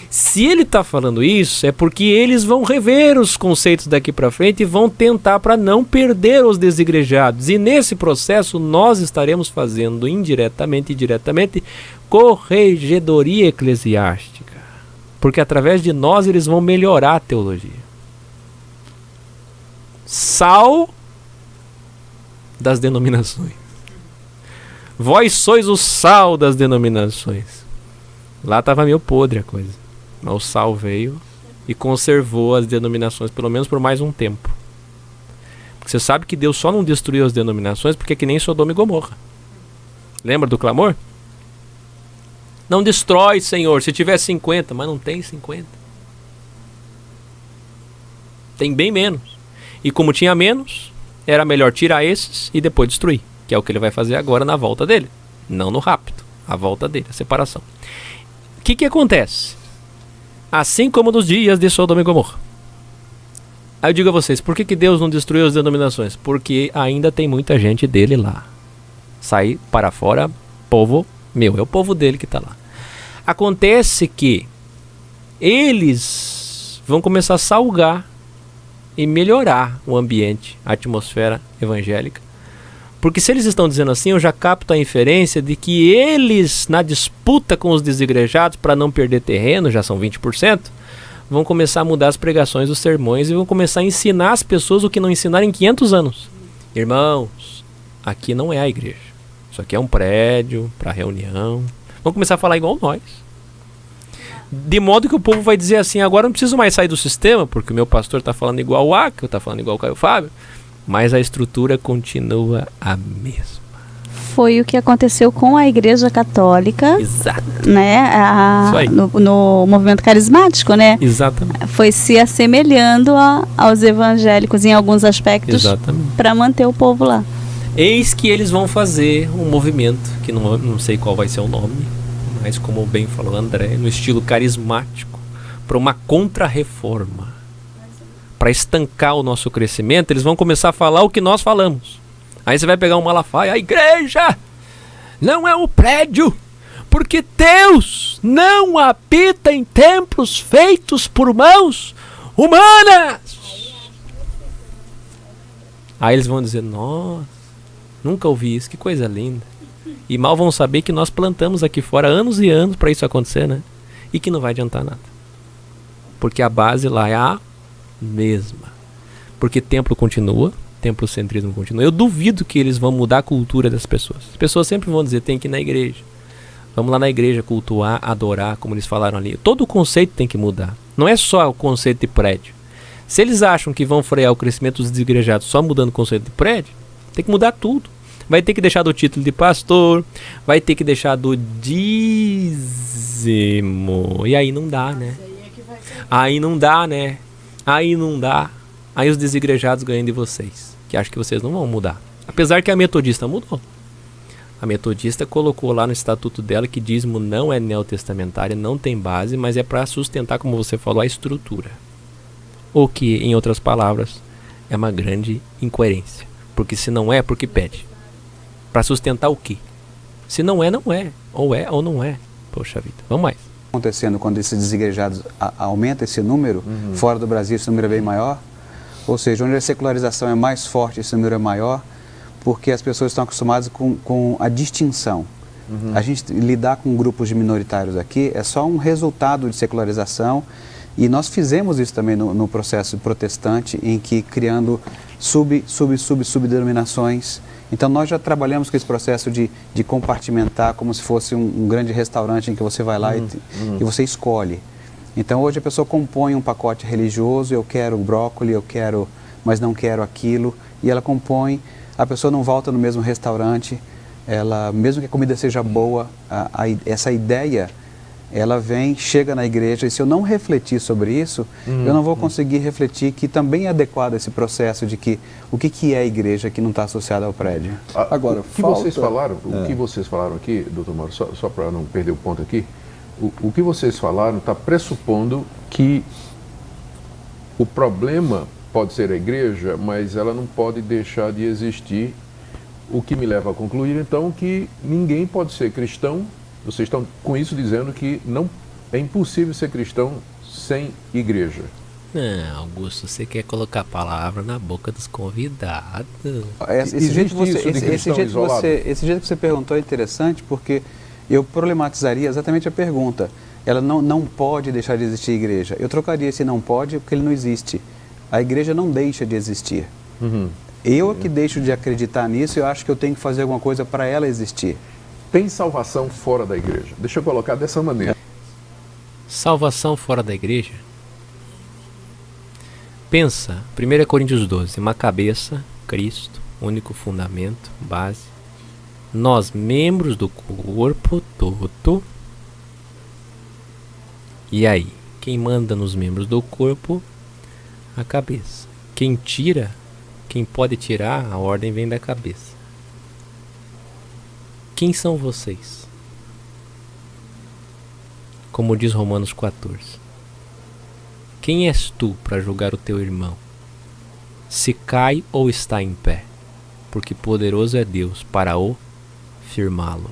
Se ele está falando isso, é porque eles vão rever os conceitos daqui para frente e vão tentar para não perder os desigrejados. E nesse processo nós estaremos fazendo indiretamente e diretamente corregedoria eclesiástica. Porque através de nós eles vão melhorar a teologia. Sal das denominações. Vós sois o sal das denominações. Lá estava meio podre a coisa. Mas o sal veio e conservou as denominações, pelo menos por mais um tempo. Porque você sabe que Deus só não destruiu as denominações porque é que nem Sodoma e Gomorra. Lembra do clamor? Não destrói, Senhor, se tiver 50, mas não tem 50. Tem bem menos. E como tinha menos, era melhor tirar esses e depois destruir. Que é o que ele vai fazer agora na volta dele. Não no rapto. A volta dele, a separação. O que acontece? Assim como nos dias de Sodoma e Gomorra. Aí eu digo a vocês, por que Deus não destruiu as denominações? Porque ainda tem muita gente dele lá. Sai para fora, povo meu, é o povo dele que está lá. Acontece que eles vão começar a salgar e melhorar o ambiente, a atmosfera evangélica. Porque se eles estão dizendo assim, eu já capto a inferência de que eles, na disputa com os desigrejados, para não perder terreno, já são 20%, vão começar a mudar as pregações, os sermões, e vão começar a ensinar as pessoas o que não ensinaram em 500 anos. Irmãos, aqui não é a igreja. Isso aqui é um prédio para reunião. Vão começar a falar igual nós. De modo que o povo vai dizer assim, agora não preciso mais sair do sistema, porque o meu pastor está falando igual o Áquio, está falando igual o Caio Fábio, mas a estrutura continua a mesma. Foi o que aconteceu com a Igreja Católica. Exato. Né? No movimento carismático, né? Exatamente. Foi se assemelhando aos evangélicos em alguns aspectos para manter o povo lá. Eis que eles vão fazer um movimento, que não sei qual vai ser o nome, mas como bem falou André, no estilo carismático, para uma contra-reforma. Para estancar o nosso crescimento, eles vão começar a falar o que nós falamos. Aí você vai pegar um Malafaia, a igreja não é o prédio, porque Deus não habita em templos feitos por mãos humanas. Aí eles vão dizer, nossa, nunca ouvi isso, que coisa linda. E mal vão saber que nós plantamos aqui fora anos e anos para isso acontecer, né? E que não vai adiantar nada. Porque a base lá é a mesma. Porque templo continua, templocentrismo continua. Eu duvido que eles vão mudar a cultura das pessoas. As pessoas sempre vão dizer, tem que ir na igreja. Vamos lá na igreja cultuar, adorar, como eles falaram ali. Todo o conceito tem que mudar. Não é só o conceito de prédio. Se eles acham que vão frear o crescimento dos desigrejados só mudando o conceito de prédio, tem que mudar tudo. Vai ter que deixar do título de pastor, vai ter que deixar do dízimo. E aí não dá, né? Aí não dá, né? Aí não dá. Aí os desigrejados ganham de vocês, que acha que vocês não vão mudar. Apesar que a metodista mudou. A metodista colocou lá no estatuto dela que dízimo não é neotestamentário, não tem base, mas é para sustentar, como você falou, a estrutura. O que, em outras palavras, é uma grande incoerência. Porque se não é, porque pede. Para sustentar o quê? Se não é, não é. Ou é ou não é. Poxa vida, vamos mais. Acontecendo quando esses desigrejados aumenta esse número, fora do Brasil esse número é bem maior, ou seja, onde a secularização é mais forte, esse número é maior, porque as pessoas estão acostumadas com a distinção. A gente lidar com grupos de minoritários aqui é só um resultado de secularização, e nós fizemos isso também no processo protestante, em que criando subdenominações. Então nós já trabalhamos com esse processo de compartimentar como se fosse um grande restaurante em que você vai lá e você escolhe. Então hoje a pessoa compõe um pacote religioso, eu quero brócolis, mas não quero aquilo, e ela compõe, a pessoa não volta no mesmo restaurante, ela, mesmo que a comida seja boa, essa ideia, ela vem, chega na igreja, e se eu não refletir sobre isso, eu não vou conseguir refletir que também é adequado esse processo de que o que é a igreja que não está associada ao prédio. Agora, o que vocês falaram aqui, doutor Mauro, só para não perder o ponto aqui, o que vocês falaram está pressupondo que o problema pode ser a igreja, mas ela não pode deixar de existir, o que me leva a concluir, então, que ninguém pode ser cristão. Vocês estão com isso dizendo que não é impossível ser cristão sem igreja. Não, Augusto, você quer colocar a palavra na boca dos convidados. Esse jeito que você perguntou é interessante, porque eu problematizaria exatamente a pergunta. Ela não pode deixar de existir igreja. Eu trocaria esse não pode porque ele não existe. A igreja não deixa de existir. Eu que deixo de acreditar nisso, eu acho que eu tenho que fazer alguma coisa para ela existir. Tem salvação fora da igreja? Deixa eu colocar dessa maneira. Salvação fora da igreja? Pensa, 1 Coríntios 12, uma cabeça, Cristo, único fundamento, base. Nós, membros do corpo todo. E aí, quem manda nos membros do corpo? A cabeça. Quem tira, quem pode tirar, a ordem vem da cabeça. Quem são vocês? Como diz Romanos 14. Quem és tu para julgar o teu irmão? Se cai ou está em pé? Porque poderoso é Deus para o firmá-lo.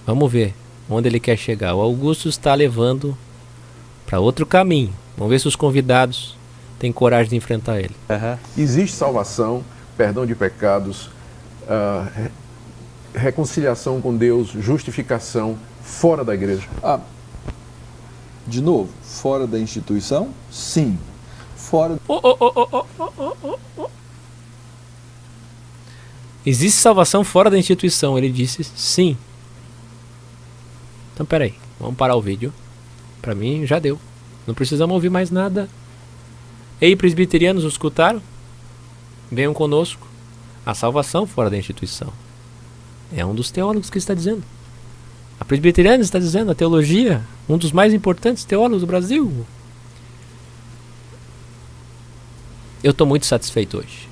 Vamos ver onde ele quer chegar. O Augusto está levando para outro caminho. Vamos ver se os convidados têm coragem de enfrentar ele. Existe salvação, perdão de pecados, reconciliação com Deus, justificação fora da igreja? De novo, fora da instituição? Sim. Fora... Existe salvação fora da instituição? Ele disse sim. Então peraí, vamos parar o vídeo. Pra mim já deu. Não precisamos ouvir mais nada. Ei, presbiterianos, escutaram? Venham conosco. A salvação fora da instituição. É um dos teólogos que está dizendo. A presbiteriana está dizendo, a teologia, um dos mais importantes teólogos do Brasil. Eu estou muito satisfeito hoje.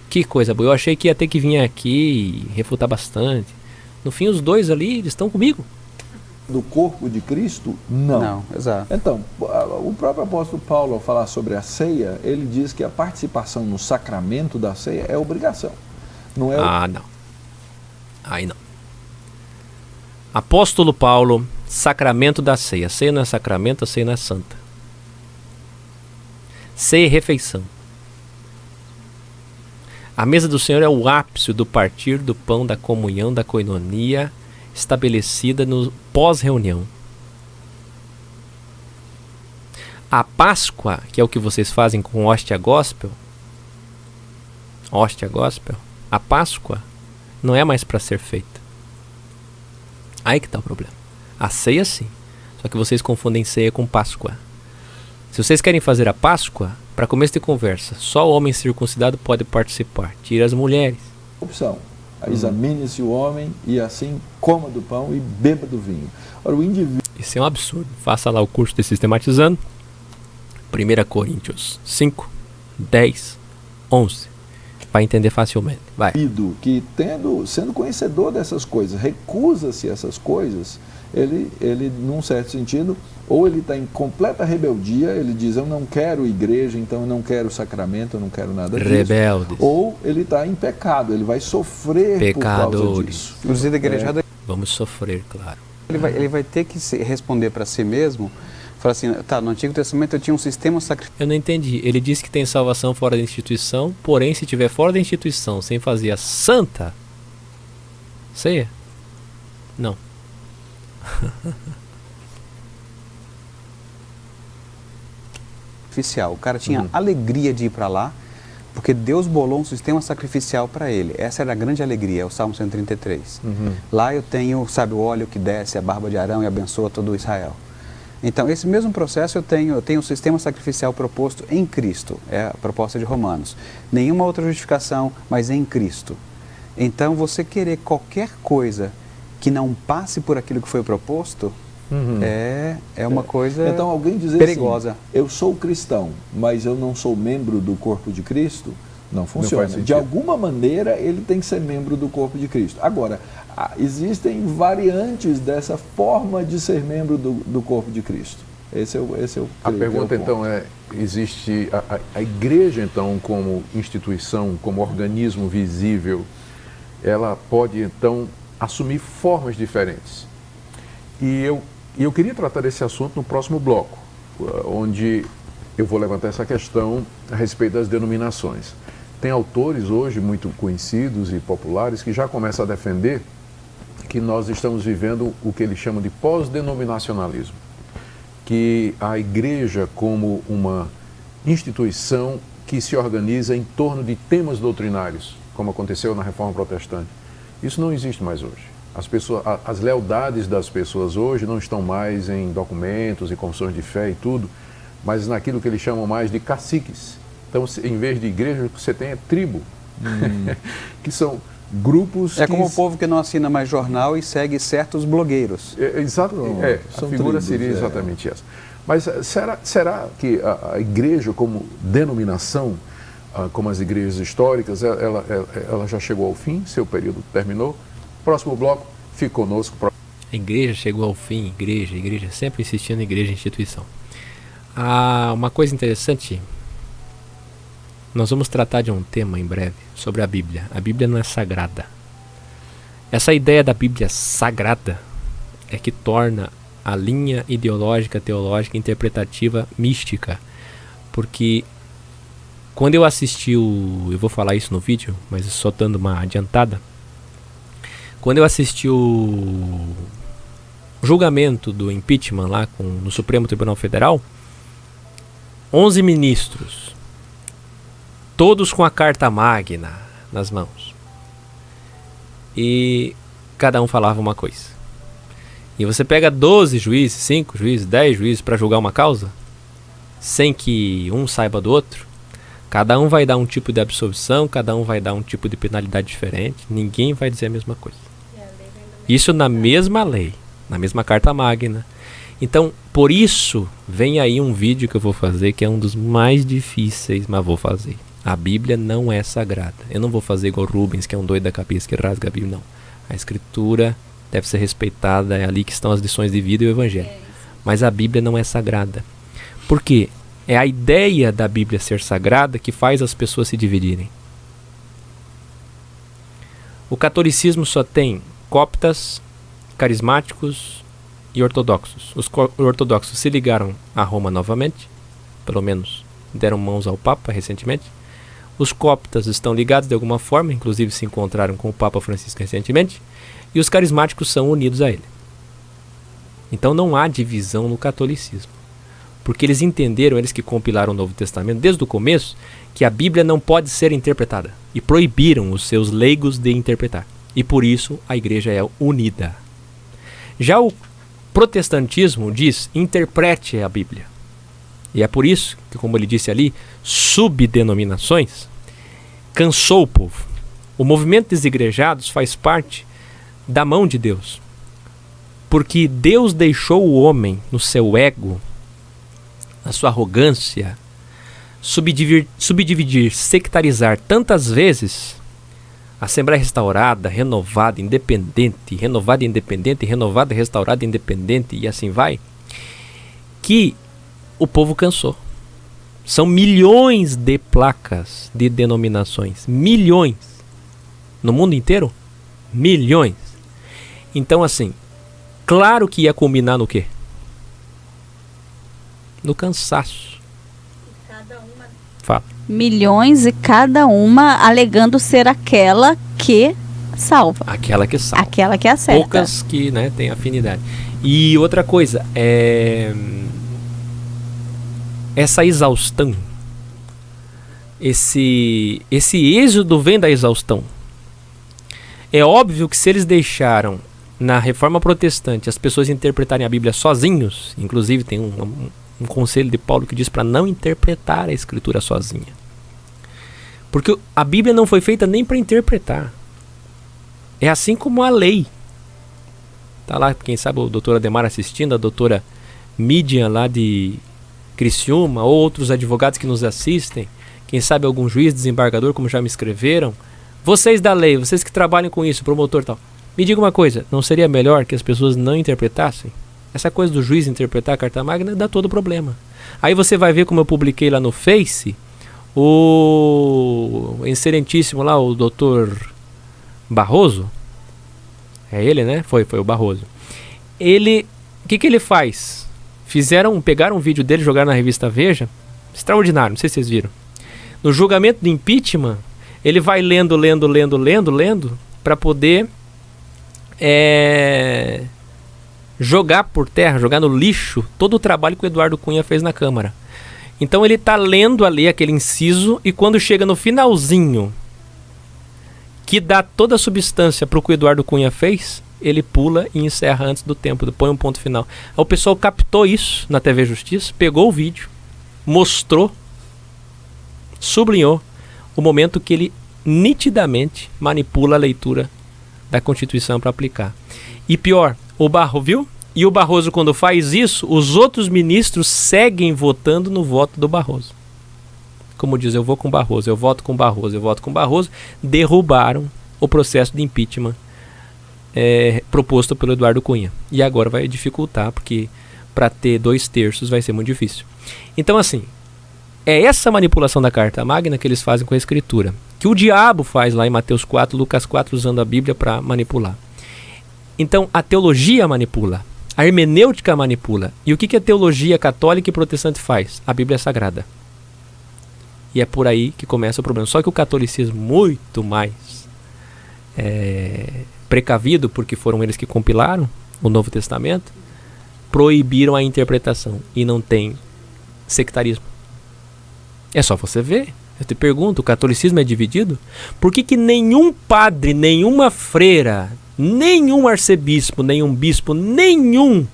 Que coisa boa. Eu achei que ia ter que vir aqui e refutar bastante. No fim, os dois ali, eles estão comigo. Do corpo de Cristo? Não. Não, exato. Então, o próprio apóstolo Paulo, ao falar sobre a ceia, ele diz que a participação no sacramento da ceia é obrigação. Não é não. Aí não. Apóstolo Paulo, sacramento da ceia. Ceia não é sacramento, a ceia não é santa. Ceia é refeição. A mesa do Senhor é o ápice do partir do pão, da comunhão, da coinonia, estabelecida no pós-reunião. A Páscoa, que é o que vocês fazem com hóstia gospel, a Páscoa não é mais para ser feita. Aí que está o problema. A ceia sim, só que vocês confundem ceia com Páscoa. Se vocês querem fazer a Páscoa, para começo de conversa, só o homem circuncidado pode participar. Tira as mulheres. Opção. Examine-se o homem e assim coma do pão e beba do vinho. Ora, o indivíduo... Isso é um absurdo. Faça lá o curso de Sistematizando. 1 Coríntios 5. 10, 11. Vai entender facilmente. Vai. Que sendo conhecedor dessas coisas, recusa-se essas coisas, ele, num certo sentido, ou ele está em completa rebeldia, ele diz, eu não quero igreja, então eu não quero sacramento, eu não quero nada disso. Rebeldes. Ou ele está em pecado, ele vai sofrer Pecadores. por causa disso. Os igrejados, Vamos sofrer, claro. ele vai ter que responder para si mesmo, falar assim, tá, no Antigo Testamento eu tinha um sistema sacrificial. Eu não entendi. Ele disse que tem salvação fora da instituição, porém, se tiver fora da instituição, sem fazer a santa ceia, não. O cara tinha alegria de ir para lá, porque Deus bolou um sistema sacrificial para ele. Essa era a grande alegria, é o Salmo 133. Lá eu tenho, sabe, o óleo que desce, a barba de Arão e abençoa todo Israel. Então, esse mesmo processo eu tenho um sistema sacrificial proposto em Cristo, é a proposta de Romanos. Nenhuma outra justificação, mas em Cristo. Então, você querer qualquer coisa que não passe por aquilo que foi proposto, é uma coisa então, alguém dizer perigosa. Assim, eu sou cristão, mas eu não sou membro do corpo de Cristo, não funciona. De alguma maneira, ele tem que ser membro do corpo de Cristo. Agora, existem variantes dessa forma de ser membro do corpo de Cristo. Esse é o A pergunta, então, existe a igreja, então, como instituição, como organismo visível, ela pode, então, assumir formas diferentes. E eu queria tratar desse assunto no próximo bloco, onde eu vou levantar essa questão a respeito das denominações. Tem autores hoje muito conhecidos e populares que já começam a defender que nós estamos vivendo o que eles chamam de pós-denominacionalismo, que a igreja como uma instituição que se organiza em torno de temas doutrinários, como aconteceu na Reforma Protestante. Isso não existe mais hoje. As lealdades das pessoas hoje não estão mais em documentos e confissões de fé e tudo, mas naquilo que eles chamam mais de caciques. Então, em vez de igreja, você tem tribo, que são grupos... como o povo que não assina mais jornal e segue certos blogueiros. Exato, a figura seria exatamente essa. Mas será que a igreja como denominação, como as igrejas históricas, ela já chegou ao fim, seu período terminou? Próximo bloco, fique conosco. A igreja chegou ao fim, igreja, sempre insistindo em igreja e instituição. Uma coisa interessante, nós vamos tratar de um tema em breve, sobre a Bíblia. A Bíblia não é sagrada. Essa ideia da Bíblia sagrada é que torna a linha ideológica, teológica, interpretativa, mística. Porque quando eu assisti eu vou falar isso no vídeo, mas só dando uma adiantada. Quando eu assisti o julgamento do impeachment lá no Supremo Tribunal Federal, 11 ministros, todos com a carta magna nas mãos, e cada um falava uma coisa. E você pega 12 juízes, 5 juízes, 10 juízes para julgar uma causa, sem que um saiba do outro, cada um vai dar um tipo de absolvição, cada um vai dar um tipo de penalidade diferente, ninguém vai dizer a mesma coisa. Isso na mesma lei, na mesma carta magna. Então, por isso, vem aí um vídeo que eu vou fazer, que é um dos mais difíceis, mas vou fazer. A Bíblia não é sagrada. Eu não vou fazer igual Rubens, que é um doido da cabeça que rasga a Bíblia, não. A Escritura deve ser respeitada, é ali que estão as lições de vida e o Evangelho. Mas a Bíblia não é sagrada. Por quê? É a ideia da Bíblia ser sagrada que faz as pessoas se dividirem. O catolicismo só tem coptas, carismáticos e ortodoxos. Os ortodoxos se ligaram a Roma novamente, pelo menos deram mãos ao Papa recentemente. Os coptas estão ligados de alguma forma, inclusive se encontraram com o Papa Francisco recentemente, e os carismáticos são unidos a ele. Então não há divisão no catolicismo, porque eles entenderam, eles que compilaram o Novo Testamento desde o começo, que a Bíblia não pode ser interpretada, e proibiram os seus leigos de interpretar. E por isso a igreja é unida. Já o protestantismo diz, interprete a Bíblia. E é por isso que, como ele disse ali, subdenominações, cansou o povo. O movimento desigrejados faz parte da mão de Deus. Porque Deus deixou o homem no seu ego, na sua arrogância, subdividir, sectarizar tantas vezes, Assembleia restaurada, renovada, independente, renovada, restaurada, independente, e assim vai, que o povo cansou. São milhões de placas de denominações. Milhões. No mundo inteiro? Milhões. Então, assim, claro que ia combinar no quê? No cansaço. Fala. Milhões e cada uma alegando ser aquela que salva. Aquela que salva. Aquela que acerta. Poucas que, né, têm afinidade. E outra coisa, essa exaustão, esse êxodo vem da exaustão. É óbvio que se eles deixaram na Reforma Protestante as pessoas interpretarem a Bíblia sozinhos, inclusive tem um conselho de Paulo que diz para não interpretar a Escritura sozinha. Porque a Bíblia não foi feita nem para interpretar. É assim como a lei. Tá lá, quem sabe o doutor Ademar assistindo, a doutora Midian lá de Criciúma, ou outros advogados que nos assistem, quem sabe algum juiz, desembargador, como já me escreveram. Vocês da lei, vocês que trabalham com isso, promotor e tal, me diga uma coisa, não seria melhor que as pessoas não interpretassem? Essa coisa do juiz interpretar a Carta Magna dá todo o problema. Aí você vai ver, como eu publiquei lá no Face, o excelentíssimo lá, o doutor Barroso, é ele, né? Foi o Barroso. Ele, o que ele faz? Pegaram um vídeo dele, jogaram na revista Veja, extraordinário, não sei se vocês viram. No julgamento do impeachment, ele vai lendo, para poder jogar por terra, jogar no lixo todo o trabalho que o Eduardo Cunha fez na Câmara. Então ele está lendo ali aquele inciso, e quando chega no finalzinho, que dá toda a substância para o que o Eduardo Cunha fez, ele pula e encerra antes do tempo, põe um ponto final. Aí o pessoal captou isso na TV Justiça, pegou o vídeo, mostrou, sublinhou o momento que ele nitidamente manipula a leitura da Constituição para aplicar. E pior, o Barroso, viu? E o Barroso, quando faz isso, os outros ministros seguem votando no voto do Barroso. Como diz, eu vou com o Barroso, eu voto com o Barroso, eu voto com o Barroso. Derrubaram o processo de impeachment proposto pelo Eduardo Cunha. E agora vai dificultar, porque para ter 2/3 vai ser muito difícil. Então, assim, é essa manipulação da Carta Magna que eles fazem com a Escritura, que o diabo faz lá em Mateus 4, Lucas 4, usando a Bíblia para manipular. Então, a teologia manipula, a hermenêutica manipula. E o que a teologia católica e protestante faz? A Bíblia é sagrada. E é por aí que começa o problema. Só que o catolicismo, muito mais precavido, porque foram eles que compilaram o Novo Testamento, proibiram a interpretação. E não tem sectarismo. É só você ver. Eu te pergunto, o catolicismo é dividido? Por que nenhum padre, nenhuma freira, nenhum arcebispo, nenhum bispo, nenhum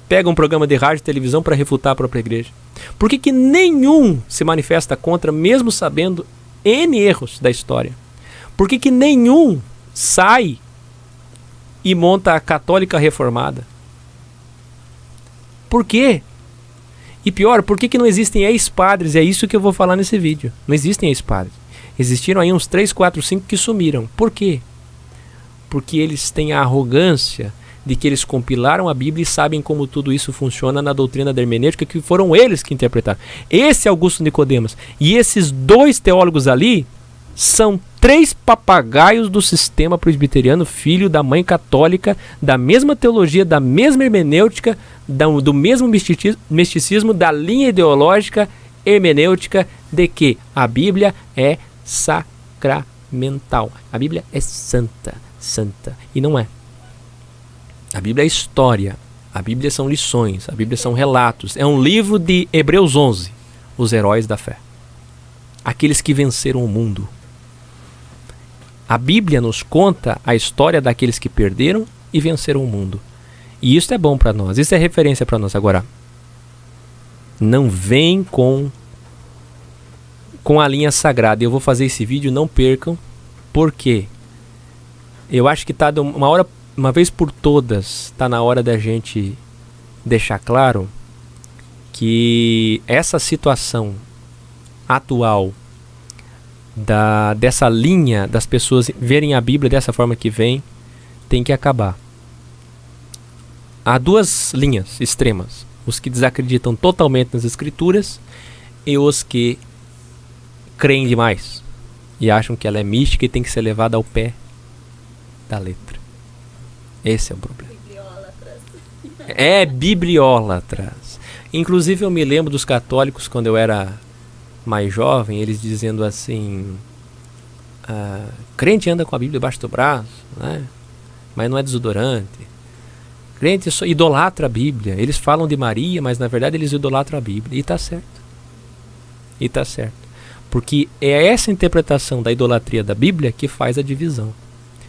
pega um programa de rádio e televisão para refutar a própria igreja? Por que nenhum se manifesta contra, mesmo sabendo N erros da história? Por que nenhum sai e monta a católica reformada? Por quê? E pior, por que não existem ex-padres? É isso que eu vou falar nesse vídeo. Não existem ex-padres. Existiram aí uns 3, 4, 5 que sumiram. Por quê? Porque eles têm a arrogância de que eles compilaram a Bíblia e sabem como tudo isso funciona na doutrina da hermenêutica, que foram eles que interpretaram. Esse é Augusto Nicodemos. E esses 2 teólogos ali são 3 papagaios do sistema presbiteriano, filho da mãe católica, da mesma teologia, da mesma hermenêutica, do mesmo misticismo, da linha ideológica hermenêutica de que a Bíblia é sacramental. A Bíblia é santa. E não é. A Bíblia é história. A Bíblia são lições. A Bíblia são relatos. É um livro de Hebreus 11. Os heróis da fé. Aqueles que venceram o mundo. A Bíblia nos conta a história daqueles que perderam e venceram o mundo. E isso é bom para nós. Isso é referência para nós. Agora, não vem com a linha sagrada. Eu vou fazer esse vídeo, não percam. Por quê? Eu acho que tá uma vez por todas, está na hora da gente deixar claro que essa situação atual dessa linha das pessoas verem a Bíblia dessa forma que vem tem que acabar. Há duas linhas extremas: os que desacreditam totalmente nas Escrituras e os que creem demais e acham que ela é mística e tem que ser levada ao pé da letra. Esse é o problema. É bibliólatras. Inclusive eu me lembro dos católicos quando eu era mais jovem, eles dizendo assim: crente anda com a Bíblia debaixo do braço, né? Mas não é desodorante. Crente só idolatra a Bíblia. Eles falam de Maria, mas na verdade eles idolatram a Bíblia. E está certo. E está certo. Porque é essa interpretação da idolatria da Bíblia que faz a divisão.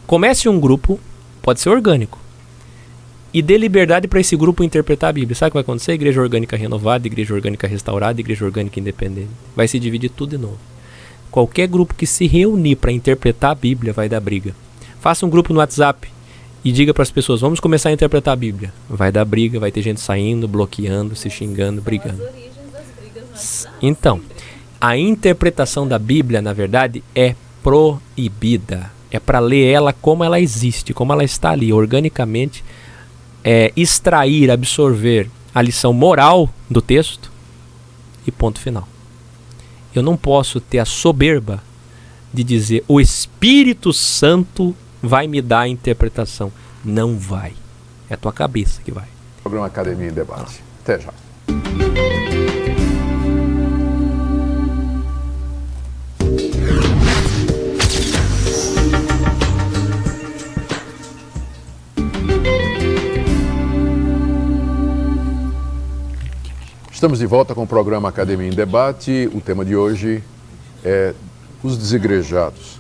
Comece um grupo, pode ser orgânico, e dê liberdade para esse grupo interpretar a Bíblia. Sabe o que vai acontecer? Igreja orgânica renovada, igreja orgânica restaurada, igreja orgânica independente. Vai se dividir tudo de novo. Qualquer grupo que se reunir para interpretar a Bíblia vai dar briga. Faça um grupo no WhatsApp e diga para as pessoas: vamos começar a interpretar a Bíblia. Vai dar briga, vai ter gente saindo, bloqueando, se xingando, brigando. Então, a interpretação da Bíblia, na verdade, é proibida. É para ler ela como ela existe, como ela está ali, organicamente, extrair, absorver a lição moral do texto e ponto final. Eu não posso ter a soberba de dizer: o Espírito Santo vai me dar a interpretação. Não vai. É a tua cabeça que vai. Programa Academia em Debate. Até já. Estamos de volta com o programa Academia em Debate. O tema de hoje é os desigrejados.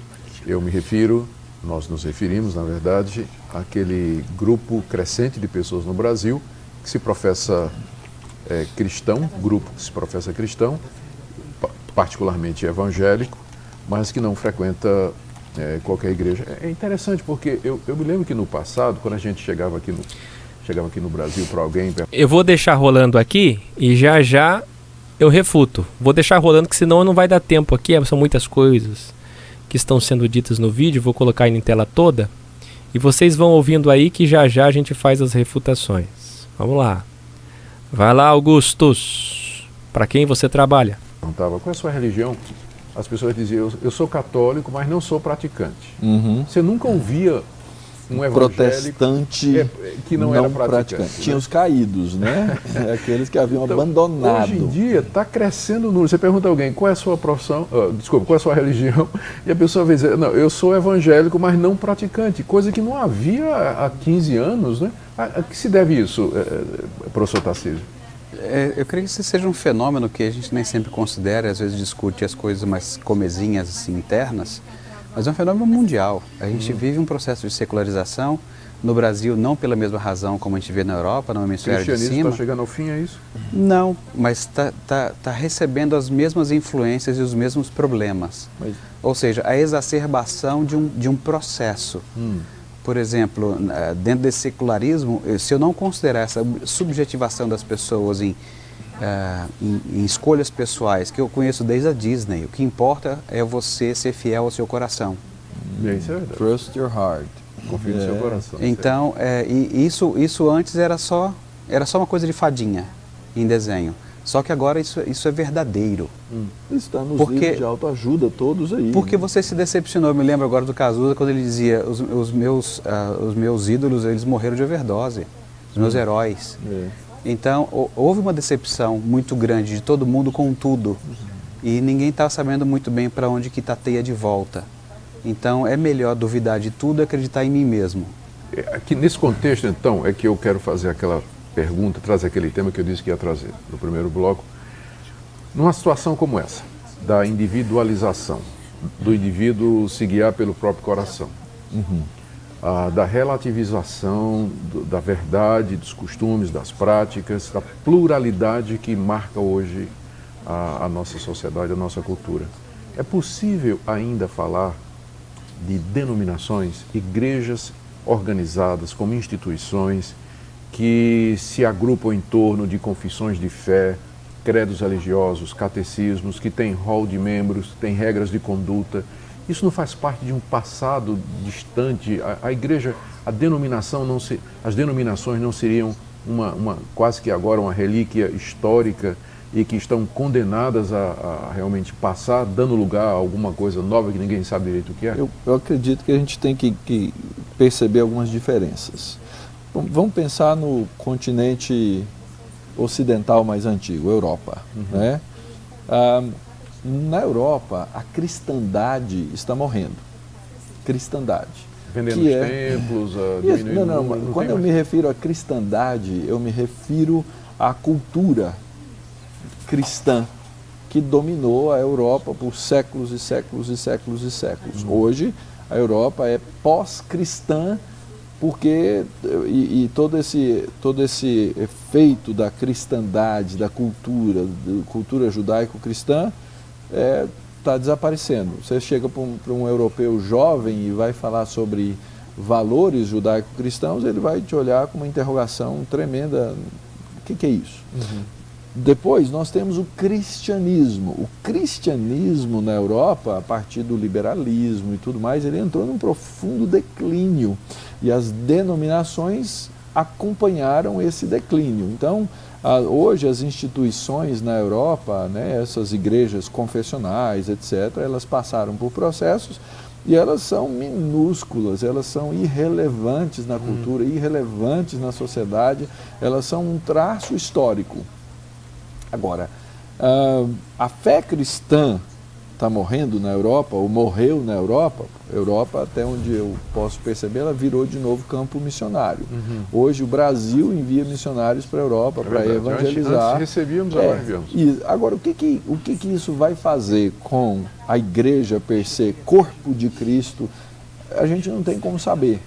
Nós nos referimos, na verdade, àquele grupo crescente de pessoas no Brasil que se professa cristão, grupo que se professa cristão, particularmente evangélico, mas que não frequenta qualquer igreja. É interessante porque eu me lembro que no passado, quando a gente chegava aqui no Brasil para alguém... Eu vou deixar rolando aqui e já eu refuto. Vou deixar rolando, que senão não vai dar tempo aqui. São muitas coisas que estão sendo ditas no vídeo. Vou colocar aí em tela toda. E vocês vão ouvindo aí que já a gente faz as refutações. Vamos lá. Vai lá, Augustus. Para quem você trabalha? Qual é a sua religião? As pessoas diziam: eu sou católico, mas não sou praticante. Uhum. Você nunca ouvia um protestante que não era praticante. Tinha os caídos, né? Aqueles que haviam abandonado. Hoje em dia está crescendo o número. Você pergunta a alguém: qual é a sua profissão? Qual é a sua religião? E a pessoa vai dizer: não, eu sou evangélico, mas não praticante. Coisa que não havia há 15 anos, né? A que se deve isso, professor Tarcísio? Eu creio que isso seja um fenômeno que a gente nem sempre considera, às vezes discute as coisas mais comezinhas assim, internas, mas é um fenômeno mundial. A gente vive um processo de secularização no Brasil, não pela mesma razão como a gente vê na Europa, no hemisfério de cima. O cristianismo está chegando ao fim, é isso? Não, mas está recebendo as mesmas influências e os mesmos problemas. Ou seja, a exacerbação de um processo. Por exemplo, dentro desse secularismo, se eu não considerar essa subjetivação das pessoas em escolhas pessoais, que eu conheço desde a Disney, o que importa é você ser fiel ao seu coração. Isso é verdade. Trust your heart. Confie no seu coração. Então, isso antes era só uma coisa de fadinha em desenho. Só que agora isso é verdadeiro. Está nos livros de autoajuda todos aí. Porque você se decepcionou. Eu me lembro agora do Cazuza, quando ele dizia: os meus ídolos, eles morreram de overdose. Os meus heróis. Então, houve uma decepção muito grande de todo mundo com tudo. E ninguém estava sabendo muito bem para onde que está a teia de volta. Então, é melhor duvidar de tudo e acreditar em mim mesmo. Aqui nesse contexto, então, é que eu quero fazer aquela pergunta, trazer aquele tema que eu disse que ia trazer no primeiro bloco. Numa situação como essa, da individualização, do indivíduo se guiar pelo próprio coração, da relativização da verdade, dos costumes, das práticas, da pluralidade que marca hoje a nossa sociedade, a nossa cultura. É possível ainda falar de denominações, igrejas organizadas como instituições que se agrupam em torno de confissões de fé, credos religiosos, catecismos, que tem rol de membros, tem regras de conduta. Isso não faz parte de um passado distante? A igreja, as denominações não seriam quase que agora uma relíquia histórica e que estão condenadas a realmente passar, dando lugar a alguma coisa nova que ninguém sabe direito o que é? Eu acredito que a gente tem que perceber algumas diferenças. Bom, vamos pensar no continente ocidental mais antigo, Europa. Né? Na Europa, a cristandade está morrendo. Cristandade. Vendendo os templos, diminuindo... Não, quando eu me refiro a cristandade, eu me refiro à cultura cristã que dominou a Europa por séculos e séculos e séculos e séculos. Hoje, a Europa é pós-cristã, porque todo esse efeito da cristandade, da cultura judaico-cristã, está desaparecendo. Você chega para um europeu jovem e vai falar sobre valores judaico-cristãos, ele vai te olhar com uma interrogação tremenda. O que é isso? Depois nós temos o cristianismo. O cristianismo na Europa, a partir do liberalismo e tudo mais, ele entrou num profundo declínio. E as denominações acompanharam esse declínio. Então, hoje as instituições na Europa, né, essas igrejas confessionais, etc., elas passaram por processos e elas são minúsculas, elas são irrelevantes na cultura, irrelevantes na sociedade, elas são um traço histórico. Agora, a fé cristã está morrendo na Europa, ou morreu na Europa. A Europa, até onde eu posso perceber, ela virou de novo campo missionário. Hoje o Brasil envia missionários para a Europa para evangelizar. Antes recebíamos, agora enviamos. Agora, o que isso vai fazer com a igreja per se, corpo de Cristo, a gente não tem como saber.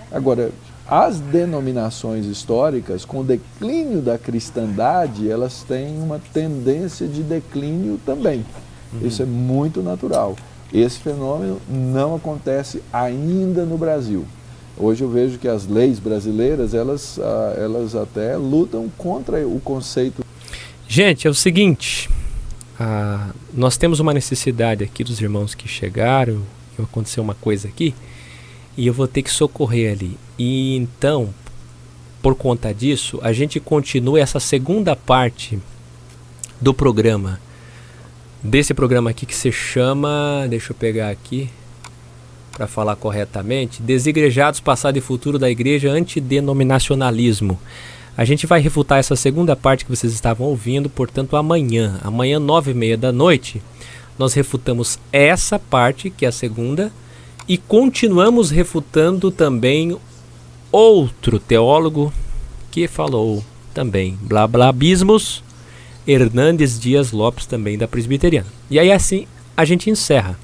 Agora, as denominações históricas, com o declínio da cristandade, elas têm uma tendência de declínio também. Isso é muito natural. Esse fenômeno não acontece ainda no Brasil. Hoje eu vejo que as leis brasileiras, elas até lutam contra o conceito. Gente, é o seguinte, nós temos uma necessidade aqui dos irmãos que chegaram, aconteceu uma coisa aqui, e eu vou ter que socorrer ali. E então, por conta disso, a gente continua essa segunda parte do programa, desse programa aqui que se chama, deixa eu pegar aqui para falar corretamente, Desigrejados, Passado e Futuro da Igreja, Antidenominacionalismo. A gente vai refutar essa segunda parte que vocês estavam ouvindo, portanto amanhã 9h30 da noite, nós refutamos essa parte, que é a segunda, e continuamos refutando também outro teólogo que falou também, Blablabismos, Hernandes Dias Lopes, também da Presbiteriana. E aí assim a gente encerra.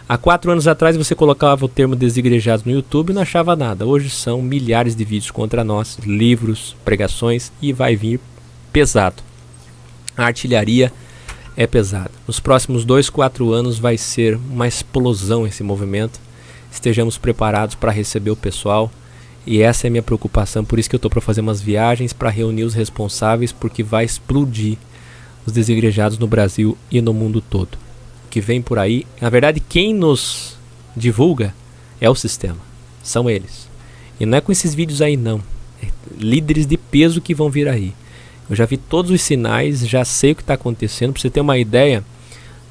Há 4 anos atrás você colocava o termo desigrejados no YouTube e não achava nada. Hoje são milhares de vídeos contra nós, livros, pregações, e vai vir pesado. A artilharia é pesada. Nos próximos 2-4 anos vai ser uma explosão esse movimento. Estejamos preparados para receber o pessoal. E essa é a minha preocupação. Por isso que eu estou para fazer umas viagens para reunir os responsáveis, porque vai explodir os desigrejados no Brasil e no mundo todo. O que vem por aí, na verdade, quem nos divulga é o sistema. São eles. E não é com esses vídeos aí não. É líderes de peso que vão vir aí. Eu já vi todos os sinais, já sei o que está acontecendo. Para você ter uma ideia,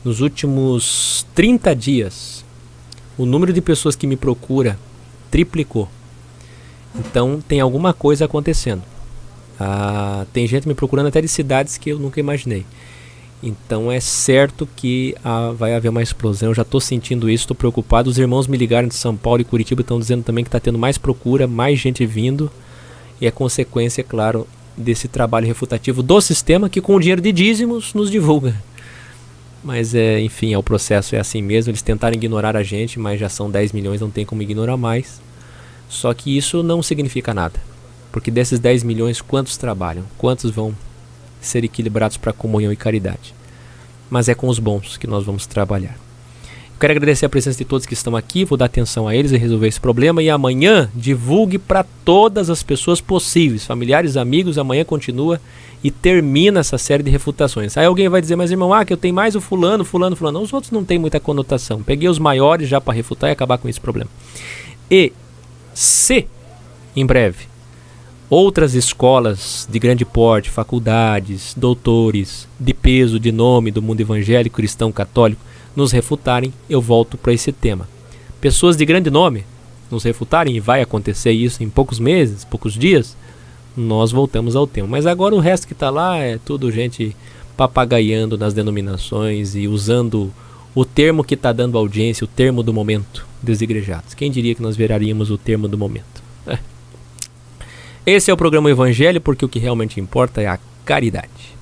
nos últimos 30 dias, o número de pessoas que me procura triplicou. Então tem alguma coisa acontecendo. Tem gente me procurando até de cidades que eu nunca imaginei. Então é certo que vai haver uma explosão. Eu já estou sentindo isso, estou preocupado. Os irmãos me ligaram de São Paulo e Curitiba, estão dizendo também que está tendo mais procura, mais gente vindo. E é consequência, claro, desse trabalho refutativo do sistema, que com o dinheiro de dízimos nos divulga. Mas enfim, o processo é assim mesmo. Eles tentaram ignorar a gente, mas já são 10 milhões, não tem como ignorar mais. Só que isso não significa nada. Porque desses 10 milhões, quantos trabalham? Quantos vão ser equilibrados para comunhão e caridade? Mas é com os bons que nós vamos trabalhar. Quero agradecer a presença de todos que estão aqui, vou dar atenção a eles e resolver esse problema. E amanhã divulgue para todas as pessoas possíveis, familiares, amigos. Amanhã continua e termina essa série de refutações. Aí alguém vai dizer, mas irmão, que eu tenho mais o fulano. Os outros não tem muita conotação. Peguei os maiores já para refutar e acabar com esse problema. E se, em breve, outras escolas de grande porte, faculdades, doutores, de peso, de nome do mundo evangélico, cristão, católico, nos refutarem, eu volto para esse tema. Pessoas de grande nome nos refutarem, e vai acontecer isso em poucos meses, poucos dias, nós voltamos ao tema. Mas agora o resto que está lá é tudo gente papagaiando nas denominações e usando o termo que está dando audiência, o termo do momento, desigrejados. Quem diria que nós viraríamos o termo do momento? Esse é o programa Evangelho, porque o que realmente importa é a caridade.